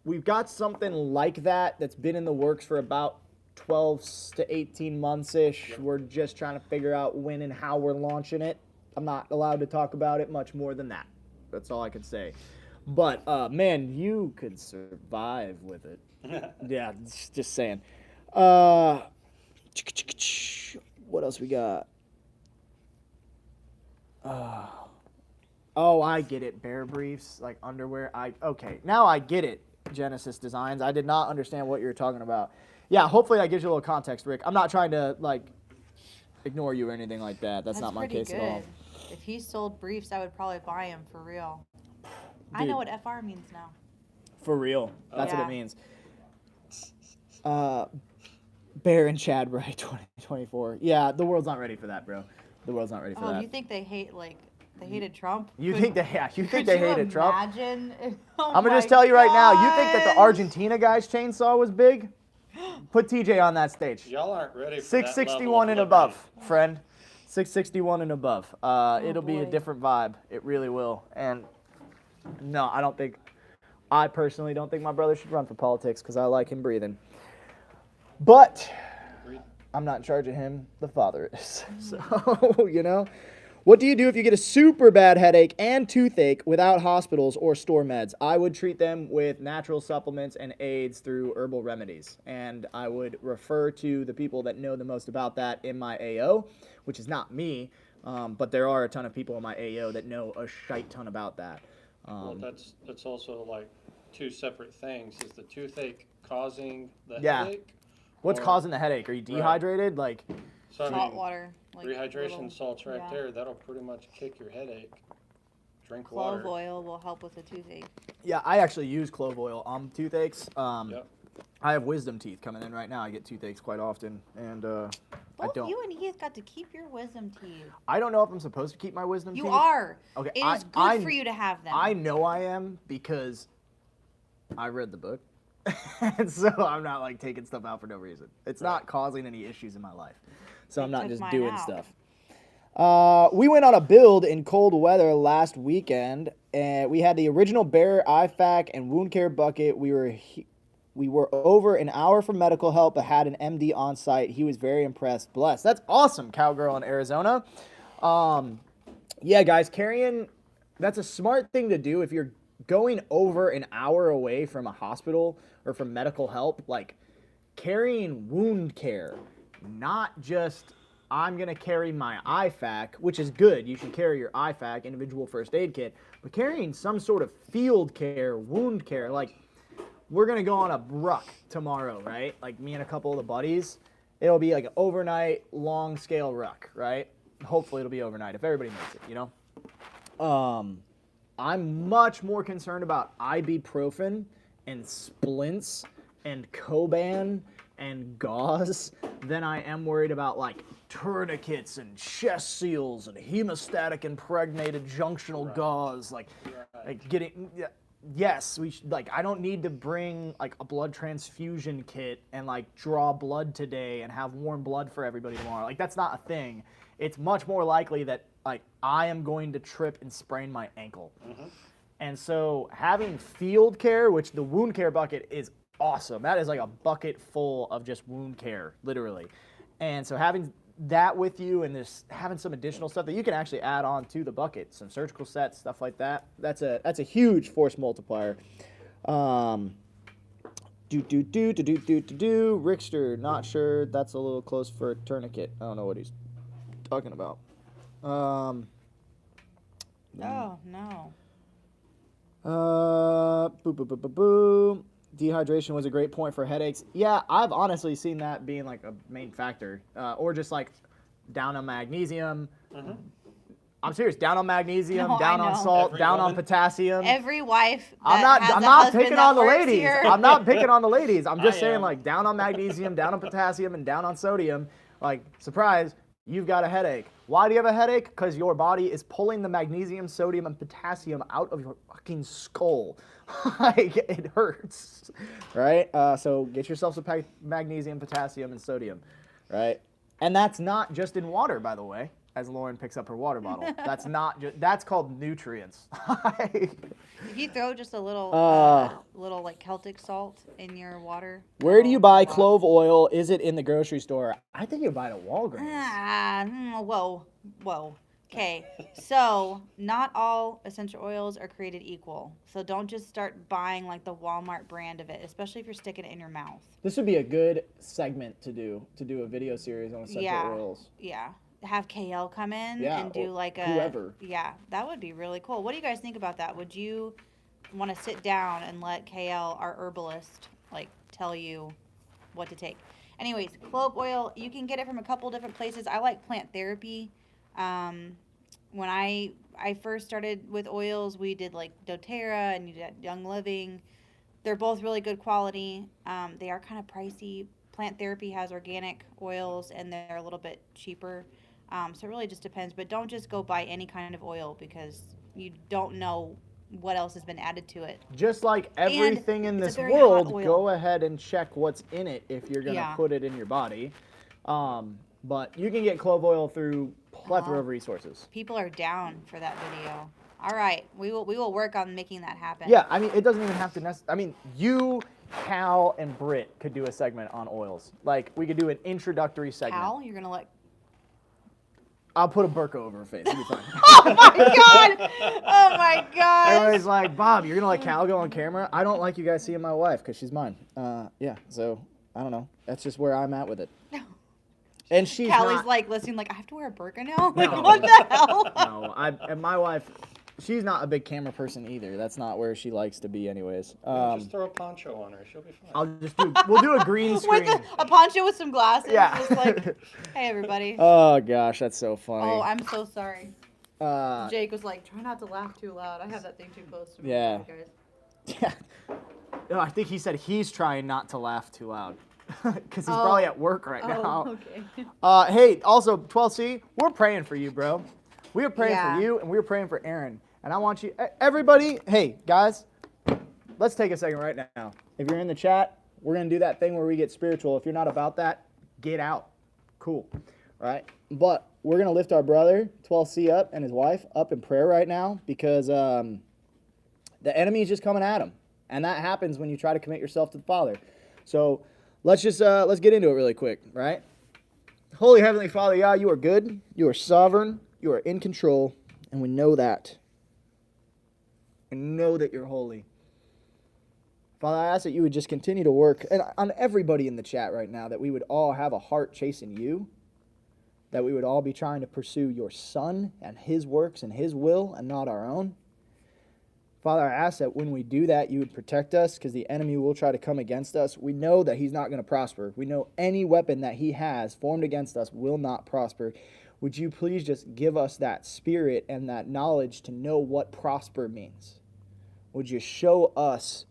we've got something like that that's been in the works for about 12 to 18 months-ish. Yep. We're just trying to figure out when and how we're launching it. I'm not allowed to talk about it much more than that. That's all I can say. But, man, you could survive with it. Yeah, just saying. What else we got? Oh, I get it. Bear briefs, like underwear. Okay, now I get it, Genesis Designs. I did not understand what you were talking about. Yeah, hopefully that gives you a little context, Rick. I'm not trying to, ignore you or anything like that. That's not my case at all. If he sold briefs, I would probably buy him for real. I Dude. know what FR means now. For real. That's what Yeah. it means. Bear and Chad Bright 2024. Yeah, the world's not ready for that, bro. The world's not ready for that. You think they hated Trump? You think they hated Could you Trump? imagine? Oh I'm gonna just my tell you right now, you think that the gosh. Argentina guy's chainsaw was big? Put TJ on that stage. Y'all aren't ready for 661 that and level of above, friend. 661 and above. It'll be a boy. different vibe. It really will. And no, I personally don't think my brother should run for politics because I like him breathing. But Agreed. I'm not in charge of him. The father is. So, What do you do if you get a super bad headache and toothache without hospitals or store meds? I would treat them with natural supplements and aids through herbal remedies. And I would refer to the people that know the most about that in my AO, which is not me, but there are a ton of people in my AO that know a shite ton about that. Well, that's also like 2 separate things. Is the toothache causing the Yeah. headache? What's Or- causing the headache? Are you dehydrated? So, I Salt mean, water. rehydration little- salts right yeah. there. That'll pretty much kick your headache. Drink Clove water. oil will help with the toothache. Yeah, I actually use clove oil on toothaches. Yep. I have wisdom teeth coming in right now. I get toothaches quite often, and I Both don't. you and Heath got to keep your wisdom teeth. I don't know if I'm supposed to keep my wisdom You teeth. are. Okay, It is good for you to have them. I know I am because I read the book, and so I'm not like taking stuff out for no reason. It's not causing any issues in my life, so I'm not took just mine doing out. stuff. We went on a build in cold weather last weekend, and we had the original bare IFAC and wound care bucket. We were over an hour from medical help, but had an MD on site. He was very impressed. Blessed. That's awesome, Cowgirl in Arizona. Yeah, guys, carrying, that's a smart thing to do if you're going over an hour away from a hospital or from medical help. Like, carrying wound care, not just I'm going to carry my IFAC, which is good. You should carry your IFAC, individual first aid kit, but carrying some sort of field care, wound care, like we're going to go on a ruck tomorrow, right? Like me and a couple of the buddies, it'll be like an overnight long scale ruck, right? Hopefully it'll be overnight if everybody makes it, you know? I'm much more concerned about ibuprofen and splints and Coban and gauze than I am worried about like tourniquets and chest seals and hemostatic impregnated junctional gauze, like getting. Yes, I don't need to bring like a blood transfusion kit and like draw blood today and have warm blood for everybody tomorrow. Like that's not a thing. It's much more likely that like I am going to trip and sprain my ankle. And so having field care, which the wound care bucket is awesome. That is like a bucket full of just wound care, literally. And so having that with you and just having some additional stuff that you can actually add on to the bucket, some surgical sets, stuff like that, that's a huge force multiplier. Rickster, not sure. That's a little close for a tourniquet. I don't know what he's talking about. Oh, no. Boo. Dehydration was a great point for headaches. Yeah, I've honestly seen that being like a main factor. Or just like down on magnesium. I'm serious, down on magnesium, No, down I on know. salt, Every down on woman. potassium. Every wife I'm that has not a husband picking that on the works ladies. here- I'm not picking on the ladies. I'm just I saying am. like down on magnesium, down on potassium, and down on sodium. Like, surprise, you've got a headache. Why do you have a headache? Because your body is pulling the magnesium, sodium, and potassium out of your fucking skull. Like, it hurts, right? So get yourself some magnesium, potassium, and sodium, right? And that's not just in water, by the way, as Lauren picks up her water bottle. That's not just, that's called nutrients. If you throw just a little, little like Celtic salt in your water. Where do you that'll buy help a lot. clove oil? Is it in the grocery store? I think you buy it at Walgreens. Whoa. Okay, so not all essential oils are created equal. So don't just start buying like the Walmart brand of it, especially if you're sticking it in your mouth. This would be a good segment to do a video series on essential oils. Yeah. Have KL come in Yeah, and do or like a whoever. Yeah, that would be really cool. What do you guys think about that? Would you want to sit down and let KL, our herbalist, like tell you what to take? Anyways, clove oil, you can get it from a couple different places. I like Plant Therapy. When I first started with oils, we did like doTERRA and you did Young Living. They're both really good quality. They are kind of pricey. Plant Therapy has organic oils and they're a little bit cheaper. So it really just depends. But don't just go buy any kind of oil because you don't know what else has been added to it. Just like everything in it's a this very hot world, oil. go ahead and check what's in it if you're going to Yeah. put it in your body. But you can get clove oil through plethora of resources. People are down for that video. All right, we will work on making that happen. Yeah, I mean, it doesn't even have to you, Cal, and Britt could do a segment on oils. Like, we could do an introductory segment. Cal, you're gonna let. I'll put a burqa over her face. It'll be fine. Oh my god! Oh my god! Everybody's like, Bob, you're gonna let Cal go on camera? I don't like you guys seeing my wife because she's mine. Yeah, so I don't know. That's just where I'm at with it. And she's Callie's not, like listening, like I have to wear a burqa now. Like No. what the hell? no, and my wife, she's not a big camera person either. That's not where she likes to be, anyways. Just throw a poncho on her. She'll be fine. We'll do a green screen. With a poncho with some glasses. Yeah. Just like, hey everybody. Oh gosh, that's so funny. Oh, I'm so sorry. Uh, Jake was like, try not to laugh too loud. I have that thing too close to me. Yeah. Guys. yeah. No, I think he said he's trying not to laugh too loud because he's probably at work right now. Okay. Hey, also 12C, we're praying for you, bro. We are praying Yeah. for you, and we are praying for Aaron. And I want you, everybody, hey, guys, let's take a second right now. If you're in the chat, we're going to do that thing where we get spiritual. If you're not about that, get out. Cool. Right? But we're going to lift our brother, 12C, up and his wife up in prayer right now because the enemy is just coming at him. And that happens when you try to commit yourself to the Father. So let's get into it really quick, right? Holy Heavenly Father, God, you are good, you are sovereign, you are in control, and we know that. We know that you're holy. Father, I ask that you would just continue to work and on everybody in the chat right now, that we would all have a heart chasing you, that we would all be trying to pursue your Son and his works and his will and not our own. Father, I ask that when we do that, you would protect us because the enemy will try to come against us. We know that he's not going to prosper. We know any weapon that he has formed against us will not prosper. Would you please just give us that spirit and that knowledge to know what prosper means? Would you show us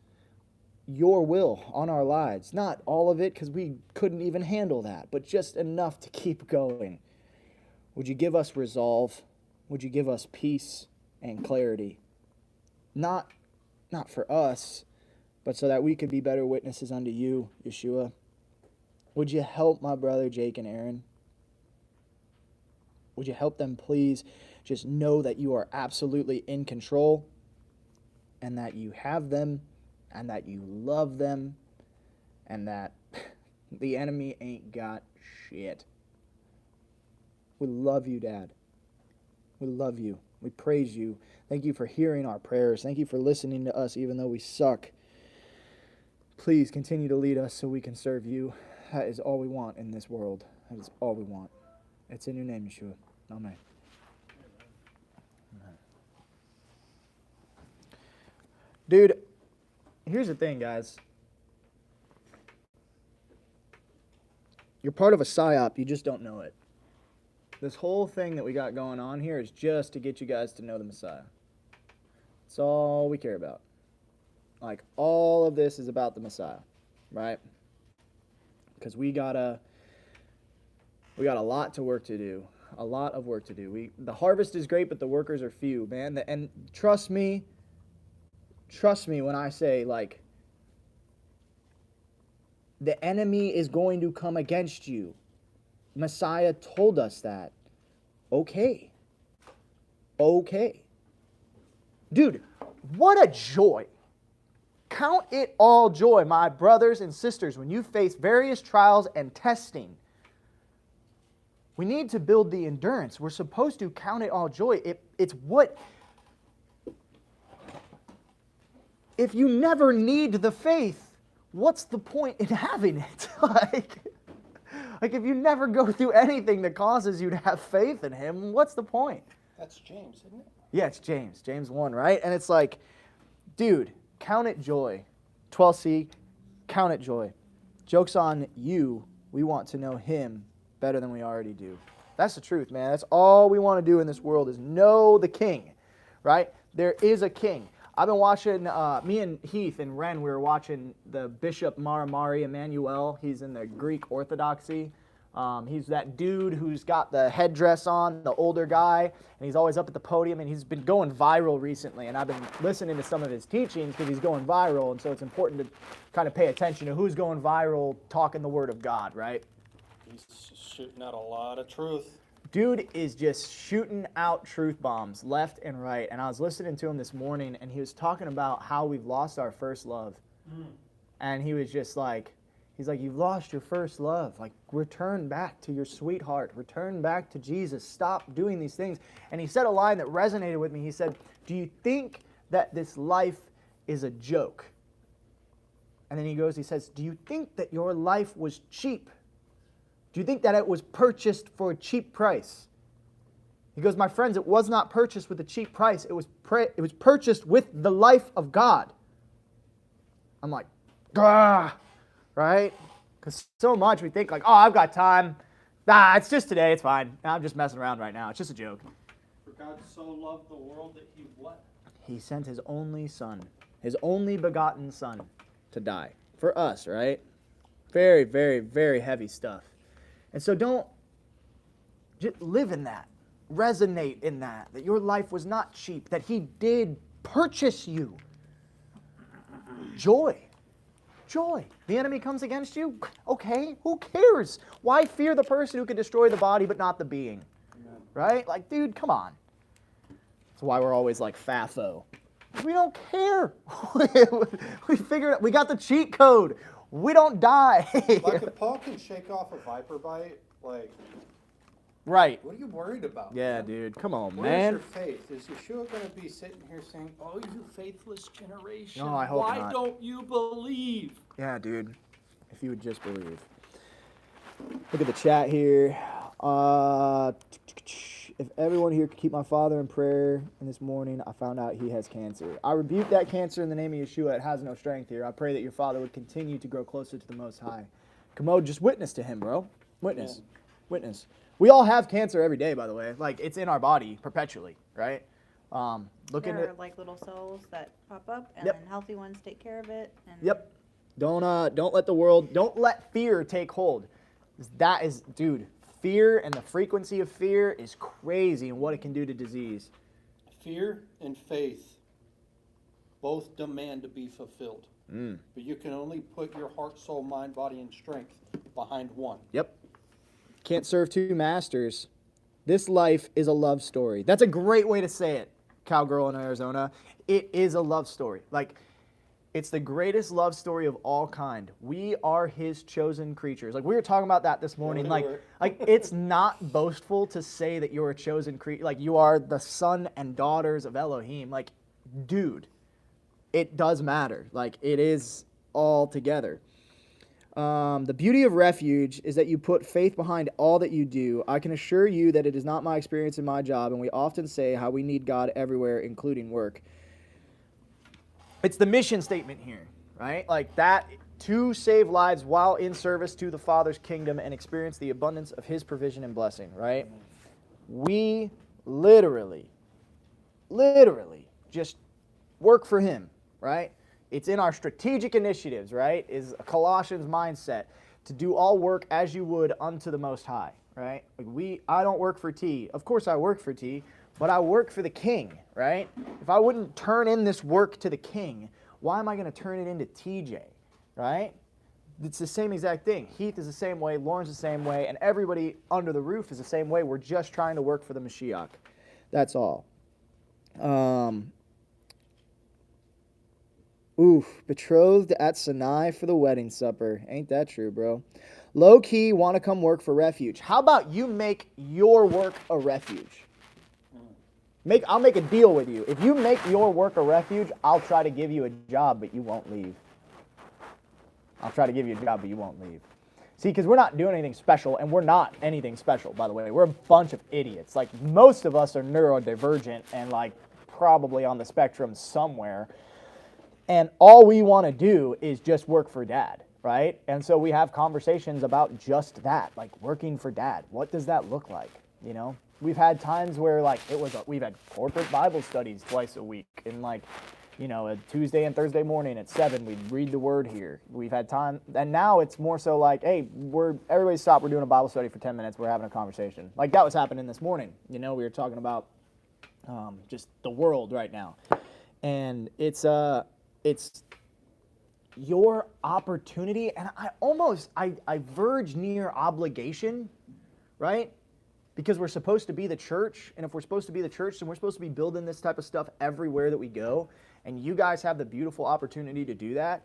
your will on our lives? Not all of it because we couldn't even handle that, but just enough to keep going. Would you give us resolve? Would you give us peace and clarity? Not for us, but so that we could be better witnesses unto you, Yeshua. Would you help my brother Jake and Aaron? Would you help them please just know that you are absolutely in control and that you have them and that you love them and that the enemy ain't got shit. We love you, Dad. We love you. We praise you. Thank you for hearing our prayers. Thank you for listening to us even though we suck. Please continue to lead us so we can serve you. That is all we want in this world. That is all we want. It's in your name, Yeshua. Amen. Amen. Dude, here's the thing, guys. You're part of a psyop. You just don't know it. This whole thing that we got going on here is just to get you guys to know the Messiah. That's all we care about. Like, all of this is about the Messiah, right? Because we got a lot to work to do. A lot of work to do. The harvest is great, but the workers are few, man. And trust me when I say, like, the enemy is going to come against you. Messiah told us that. Okay. Dude, what a joy. Count it all joy, my brothers and sisters, when you face various trials and testing. We need to build the endurance. We're supposed to count it all joy. It's what... If you never need the faith, what's the point in having it? Like if you never go through anything that causes you to have faith in him, what's the point? That's James, isn't it? Yeah, it's James. James 1, right? And it's like, dude, count it joy. 12C, count it joy. Joke's on you. We want to know him better than we already do. That's the truth, man. That's all we want to do in this world is know the king, right? There is a king. I've been watching, me and Heath and Ren, we were watching the Bishop Maramari Emmanuel. He's in the Greek Orthodoxy. He's that dude who's got the headdress on, the older guy, and he's always up at the podium, and he's been going viral recently, and I've been listening to some of his teachings because he's going viral, and so it's important to kind of pay attention to who's going viral talking the Word of God, right? He's shooting out a lot of truth. Dude is just shooting out truth bombs left and right. And I was listening to him this morning, and he was talking about how we've lost our first love. And he was just like, he's like, you've lost your first love. Like, return back to your sweetheart. Return back to Jesus. Stop doing these things. And he said a line that resonated with me. He said, do you think that this life is a joke? And then he says, do you think that your life was cheap? Do you think that it was purchased for a cheap price? He goes, my friends, it was not purchased with a cheap price. It was purchased with the life of God. I'm like, ah, right? Because so much we think like, oh, I've got time. It's just today. It's fine. I'm just messing around right now. It's just a joke. For God so loved the world that he what? He sent his only son, his only begotten son. to die. For us, right? Very, very, very heavy stuff. And so don't just live in that. Resonate in that your life was not cheap, that he did purchase you. Joy. Joy. The enemy comes against you. Okay, who cares? Why fear the person who can destroy the body but not the being? Amen. Right? Like, dude, come on. That's why we're always like FAFO. We don't care. We figured it. We got the cheat code. We don't die. Like if Paul can shake off a viper bite, like, right. what are you worried about? Yeah, man? dude. Come on, Where's man. your faith? Is Yeshua going to be sitting here saying, "Oh, you faithless generation, No, I hope why not. don't you believe?" Yeah, dude. If you would just believe. Look at the chat here. If everyone here could keep my father in prayer, and this morning I found out he has cancer. I rebuke that cancer in the name of Yeshua. It has no strength here. I pray that your father would continue to grow closer to the Most High. Commode, just witness to him, bro. Witness. Yeah. Witness. We all have cancer every day, by the way. Like, it's in our body perpetually, right? Look There into are like little cells that pop up, and Yep. then healthy ones take care of it. And Yep. Don't let fear take hold. That is, dude, fear and the frequency of fear is crazy and what it can do to disease. Fear and faith both demand to be fulfilled. But you can only put your heart, soul, mind, body, and strength behind one. Yep. Can't serve two masters. This life is a love story. That's a great way to say it, cowgirl in Arizona. It is a love story. Like, it's the greatest love story of all kind. We are his chosen creatures. Like, we were talking about that this morning. we were. Like it's not boastful to say that you're a chosen creature. Like, you are the son and daughters of Elohim. Like, dude, it does matter. Like, it is all together. The beauty of Refuge is that you put faith behind all that you do. I can assure you that it is not my experience in my job, and we often say how we need God everywhere, including work. It's the mission statement here, right? Like that, to save lives while in service to the Father's kingdom and experience the abundance of his provision and blessing, right? We literally just work for him, right? It's in our strategic initiatives, right? Is a Colossians mindset to do all work as you would unto the Most High, right? Like I don't work for T. Of course I work for T, but I work for the King, right? If I wouldn't turn in this work to the King, why am I going to turn it into TJ, right? It's the same exact thing. Heath is the same way, Lauren's the same way, and everybody under the roof is the same way. We're just trying to work for the Mashiach. That's all. Betrothed at Sinai for the wedding supper. Ain't that true, bro? Low key, want to come work for Refuge. How about you make your work a refuge? I'll make a deal with you. If you make your work a refuge, I'll try to give you a job, but you won't leave. I'll try to give you a job, but you won't leave. See, because we're not doing anything special, and we're not anything special, by the way. We're a bunch of idiots. Like, most of us are neurodivergent and, like, probably on the spectrum somewhere. And all we want to do is just work for Dad, right? And so we have conversations about just that, like working for Dad. What does that look like, you know? We've had times where, like, we've had corporate Bible studies twice a week, and, like, you know, a Tuesday and Thursday morning at 7, we'd read the Word here. We've had time, and now it's more so like, hey, everybody stop, we're doing a Bible study for 10 minutes, we're having a conversation. Like, that was happening this morning. You know, we were talking about just the world right now. And it's your opportunity, and I verge near obligation, right? Because we're supposed to be the church, and if we're supposed to be the church, then we're supposed to be building this type of stuff everywhere that we go, and you guys have the beautiful opportunity to do that.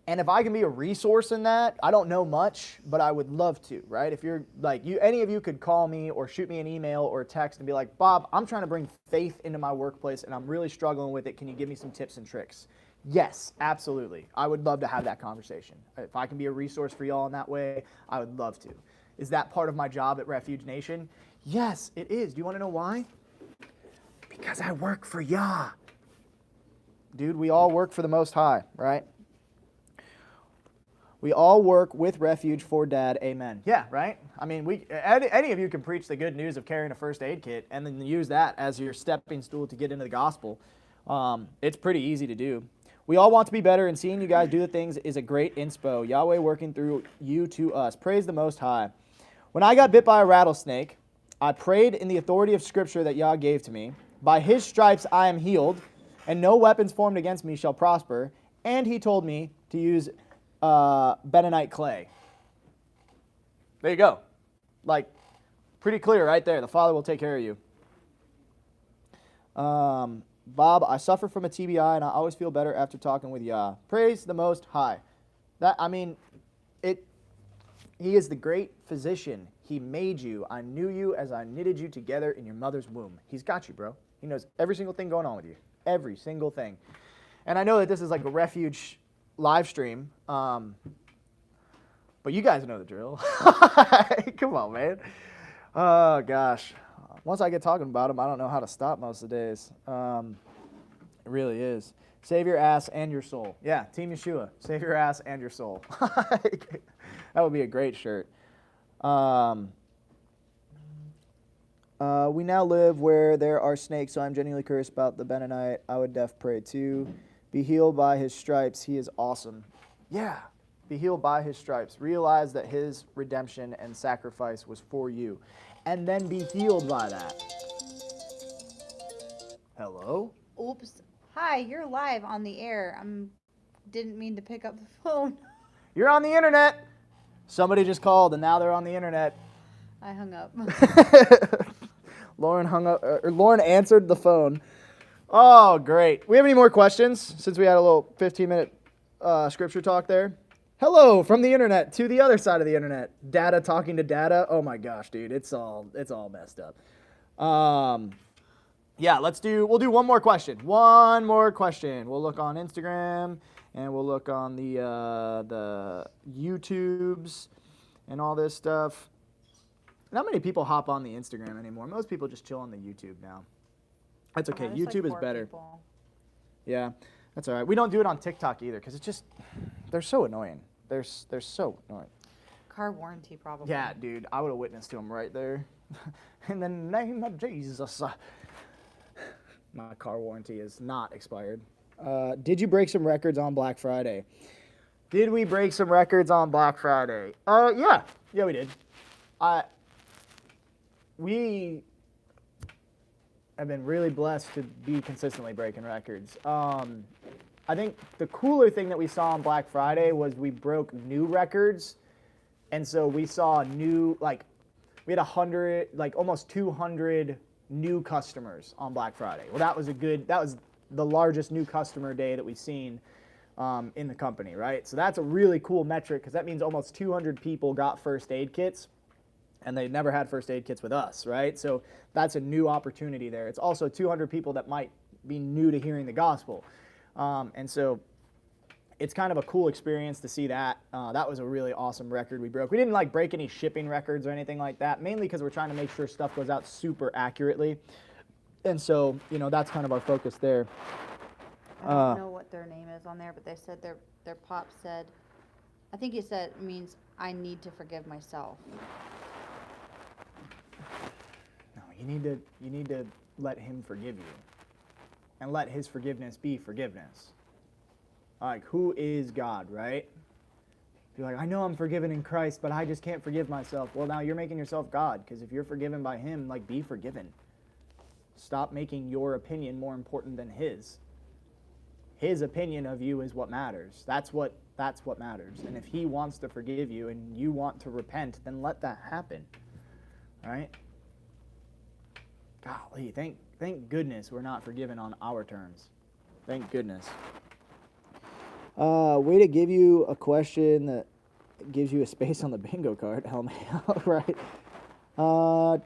And if I can be a resource in that, I don't know much, but I would love to, right? If you're like, any of you could call me or shoot me an email or a text and be like, Bob, I'm trying to bring faith into my workplace, and I'm really struggling with it. Can you give me some tips and tricks? Yes, absolutely. I would love to have that conversation. If I can be a resource for y'all in that way, I would love to. Is that part of my job at Refuge Nation? Yes, it is. Do you want to know why? Because I work for Yah. Dude, we all work for the Most High, right? We all work with Refuge for Dad. Amen. Yeah, right? I mean, any of you can preach the good news of carrying a first aid kit and then use that as your stepping stool to get into the gospel. It's pretty easy to do. We all want to be better, and seeing you guys do the things is a great inspo. Yahweh working through you to us. Praise the Most High. When I got bit by a rattlesnake, I prayed in the authority of Scripture that Yah gave to me. By his stripes I am healed, and no weapons formed against me shall prosper. And he told me to use bentonite clay. There you go. Like, pretty clear right there. The Father will take care of you. Bob, I suffer from a TBI, and I always feel better after talking with Yah. Praise the Most High. He is the great physician. He made you. I knew you as I knitted you together in your mother's womb. He's got you, bro. He knows every single thing going on with you. Every single thing. And I know that this is like a Refuge live stream, but you guys know the drill. Come on, man. Oh, gosh. Once I get talking about him, I don't know how to stop most of the days. It really is. Save your ass and your soul. Yeah, Team Yeshua. Save your ass and your soul. That would be a great shirt. We now live where there are snakes, so I'm genuinely curious about the Benonite. I would def pray too. Be healed by his stripes. He is awesome. Yeah, be healed by his stripes. Realize that his redemption and sacrifice was for you. And then be healed by that. Hello? Oops. Hi, you're live on the air. Didn't mean to pick up the phone. You're on the internet. Somebody just called, and now they're on the internet. I hung up. Lauren answered the phone. Oh, great. We have any more questions since we had a little 15-minute scripture talk there? Hello from the internet to the other side of the internet. Data talking to data. Oh my gosh, dude, it's all messed up. Yeah, we'll do one more question. One more question. We'll look on Instagram and we'll look on the YouTubes and all this stuff. Not many people hop on the Instagram anymore. Most people just chill on the YouTube now. That's okay. YouTube is better. People. Yeah, that's all right. We don't do it on TikTok either because it's just, they're so annoying. They're so annoying. Car warranty, probably. Yeah, dude, I would have witnessed to them right there. In the name of Jesus. My car warranty is not expired. Did you break some records on Black Friday? Did we break some records on Black Friday? Yeah, we did. We have been really blessed to be consistently breaking records. I think the cooler thing that we saw on Black Friday was we broke new records. And so we saw we had 100, almost 200 new customers on Black Friday. Well, that was the largest new customer day that we've seen in the company, right? So that's a really cool metric because that means almost 200 people got first aid kits and they never had first aid kits with us, right? So that's a new opportunity there. It's also 200 people that might be new to hearing the gospel. And so it's kind of a cool experience to see that. That was a really awesome record we broke. We didn't break any shipping records or anything like that, mainly because we're trying to make sure stuff goes out super accurately. And so, that's kind of our focus there. I don't know what their name is on there, but they said their pop said, I think he said it means I need to forgive myself. No, you need to let him forgive you. And let his forgiveness be forgiveness. Who is God, right? You're like, I know I'm forgiven in Christ, but I just can't forgive myself. Well, now you're making yourself God, because if you're forgiven by him, be forgiven. Stop making your opinion more important than his. His opinion of you is what matters. That's what matters. And if he wants to forgive you and you want to repent, then let that happen. All right? Golly, thank goodness we're not forgiven on our terms. Thank goodness. Way to give you a question that gives you a space on the bingo card. Hell, right. All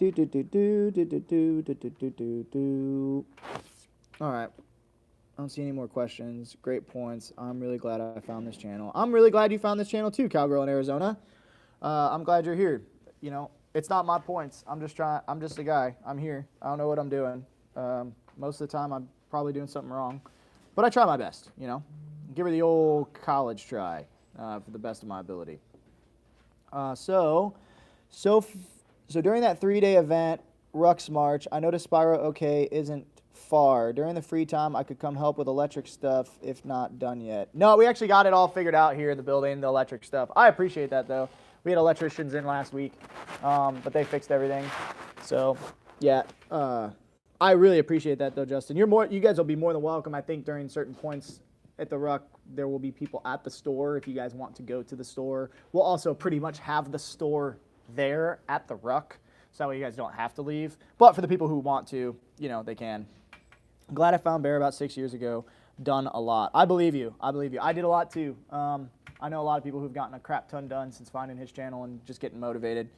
right. I don't see any more questions. Great points. I'm really glad I found this channel. I'm really glad you found this channel too, Cowgirl in Arizona. I'm glad you're here. It's not my points. I'm just a guy. I'm here. I don't know what I'm doing. Most of the time I'm probably doing something wrong. But I try my best, Give her the old college try for the best of my ability. So during that 3-day event, Rux March, I noticed Spyro OK isn't far. During the free time, I could come help with electric stuff if not done yet. No, we actually got it all figured out here in the building, the electric stuff. I appreciate that, though. We had electricians in last week, but they fixed everything. So, yeah, I really appreciate that, though, Justin. You guys will be more than welcome. I think during certain points at the Ruck, there will be people at the store if you guys want to go to the store. We'll also pretty much have the store there at the Ruck, so that way you guys don't have to leave. But for the people who want to, you know, they can. I'm glad I found Bear about 6 years ago. Done a lot. I believe you. I believe you. I did a lot too. I know a lot of people who've gotten a crap ton done since finding his channel and just getting motivated.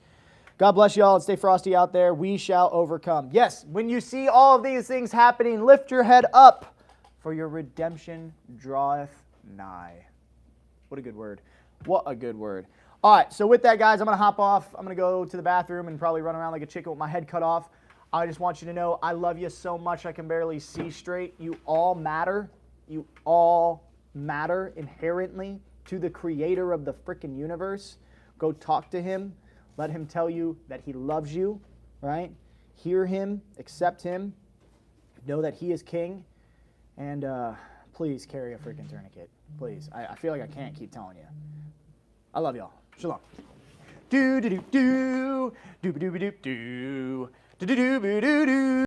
God bless y'all and stay frosty out there. We shall overcome. Yes, when you see all of these things happening, lift your head up, for your redemption draweth nigh. What a good word. What a good word. All right, so with that, guys, I'm going to hop off. I'm going to go to the bathroom and probably run around like a chicken with my head cut off. I just want you to know I love you so much I can barely see straight. You all matter. You all matter inherently to the creator of the freaking universe. Go talk to him. Let him tell you that he loves you, right? Hear him, accept him, know that he is king, and please carry a freaking tourniquet. Please. I feel like I can't keep telling you. I love y'all. Shalom. Do do do do do do do do do do do do do do.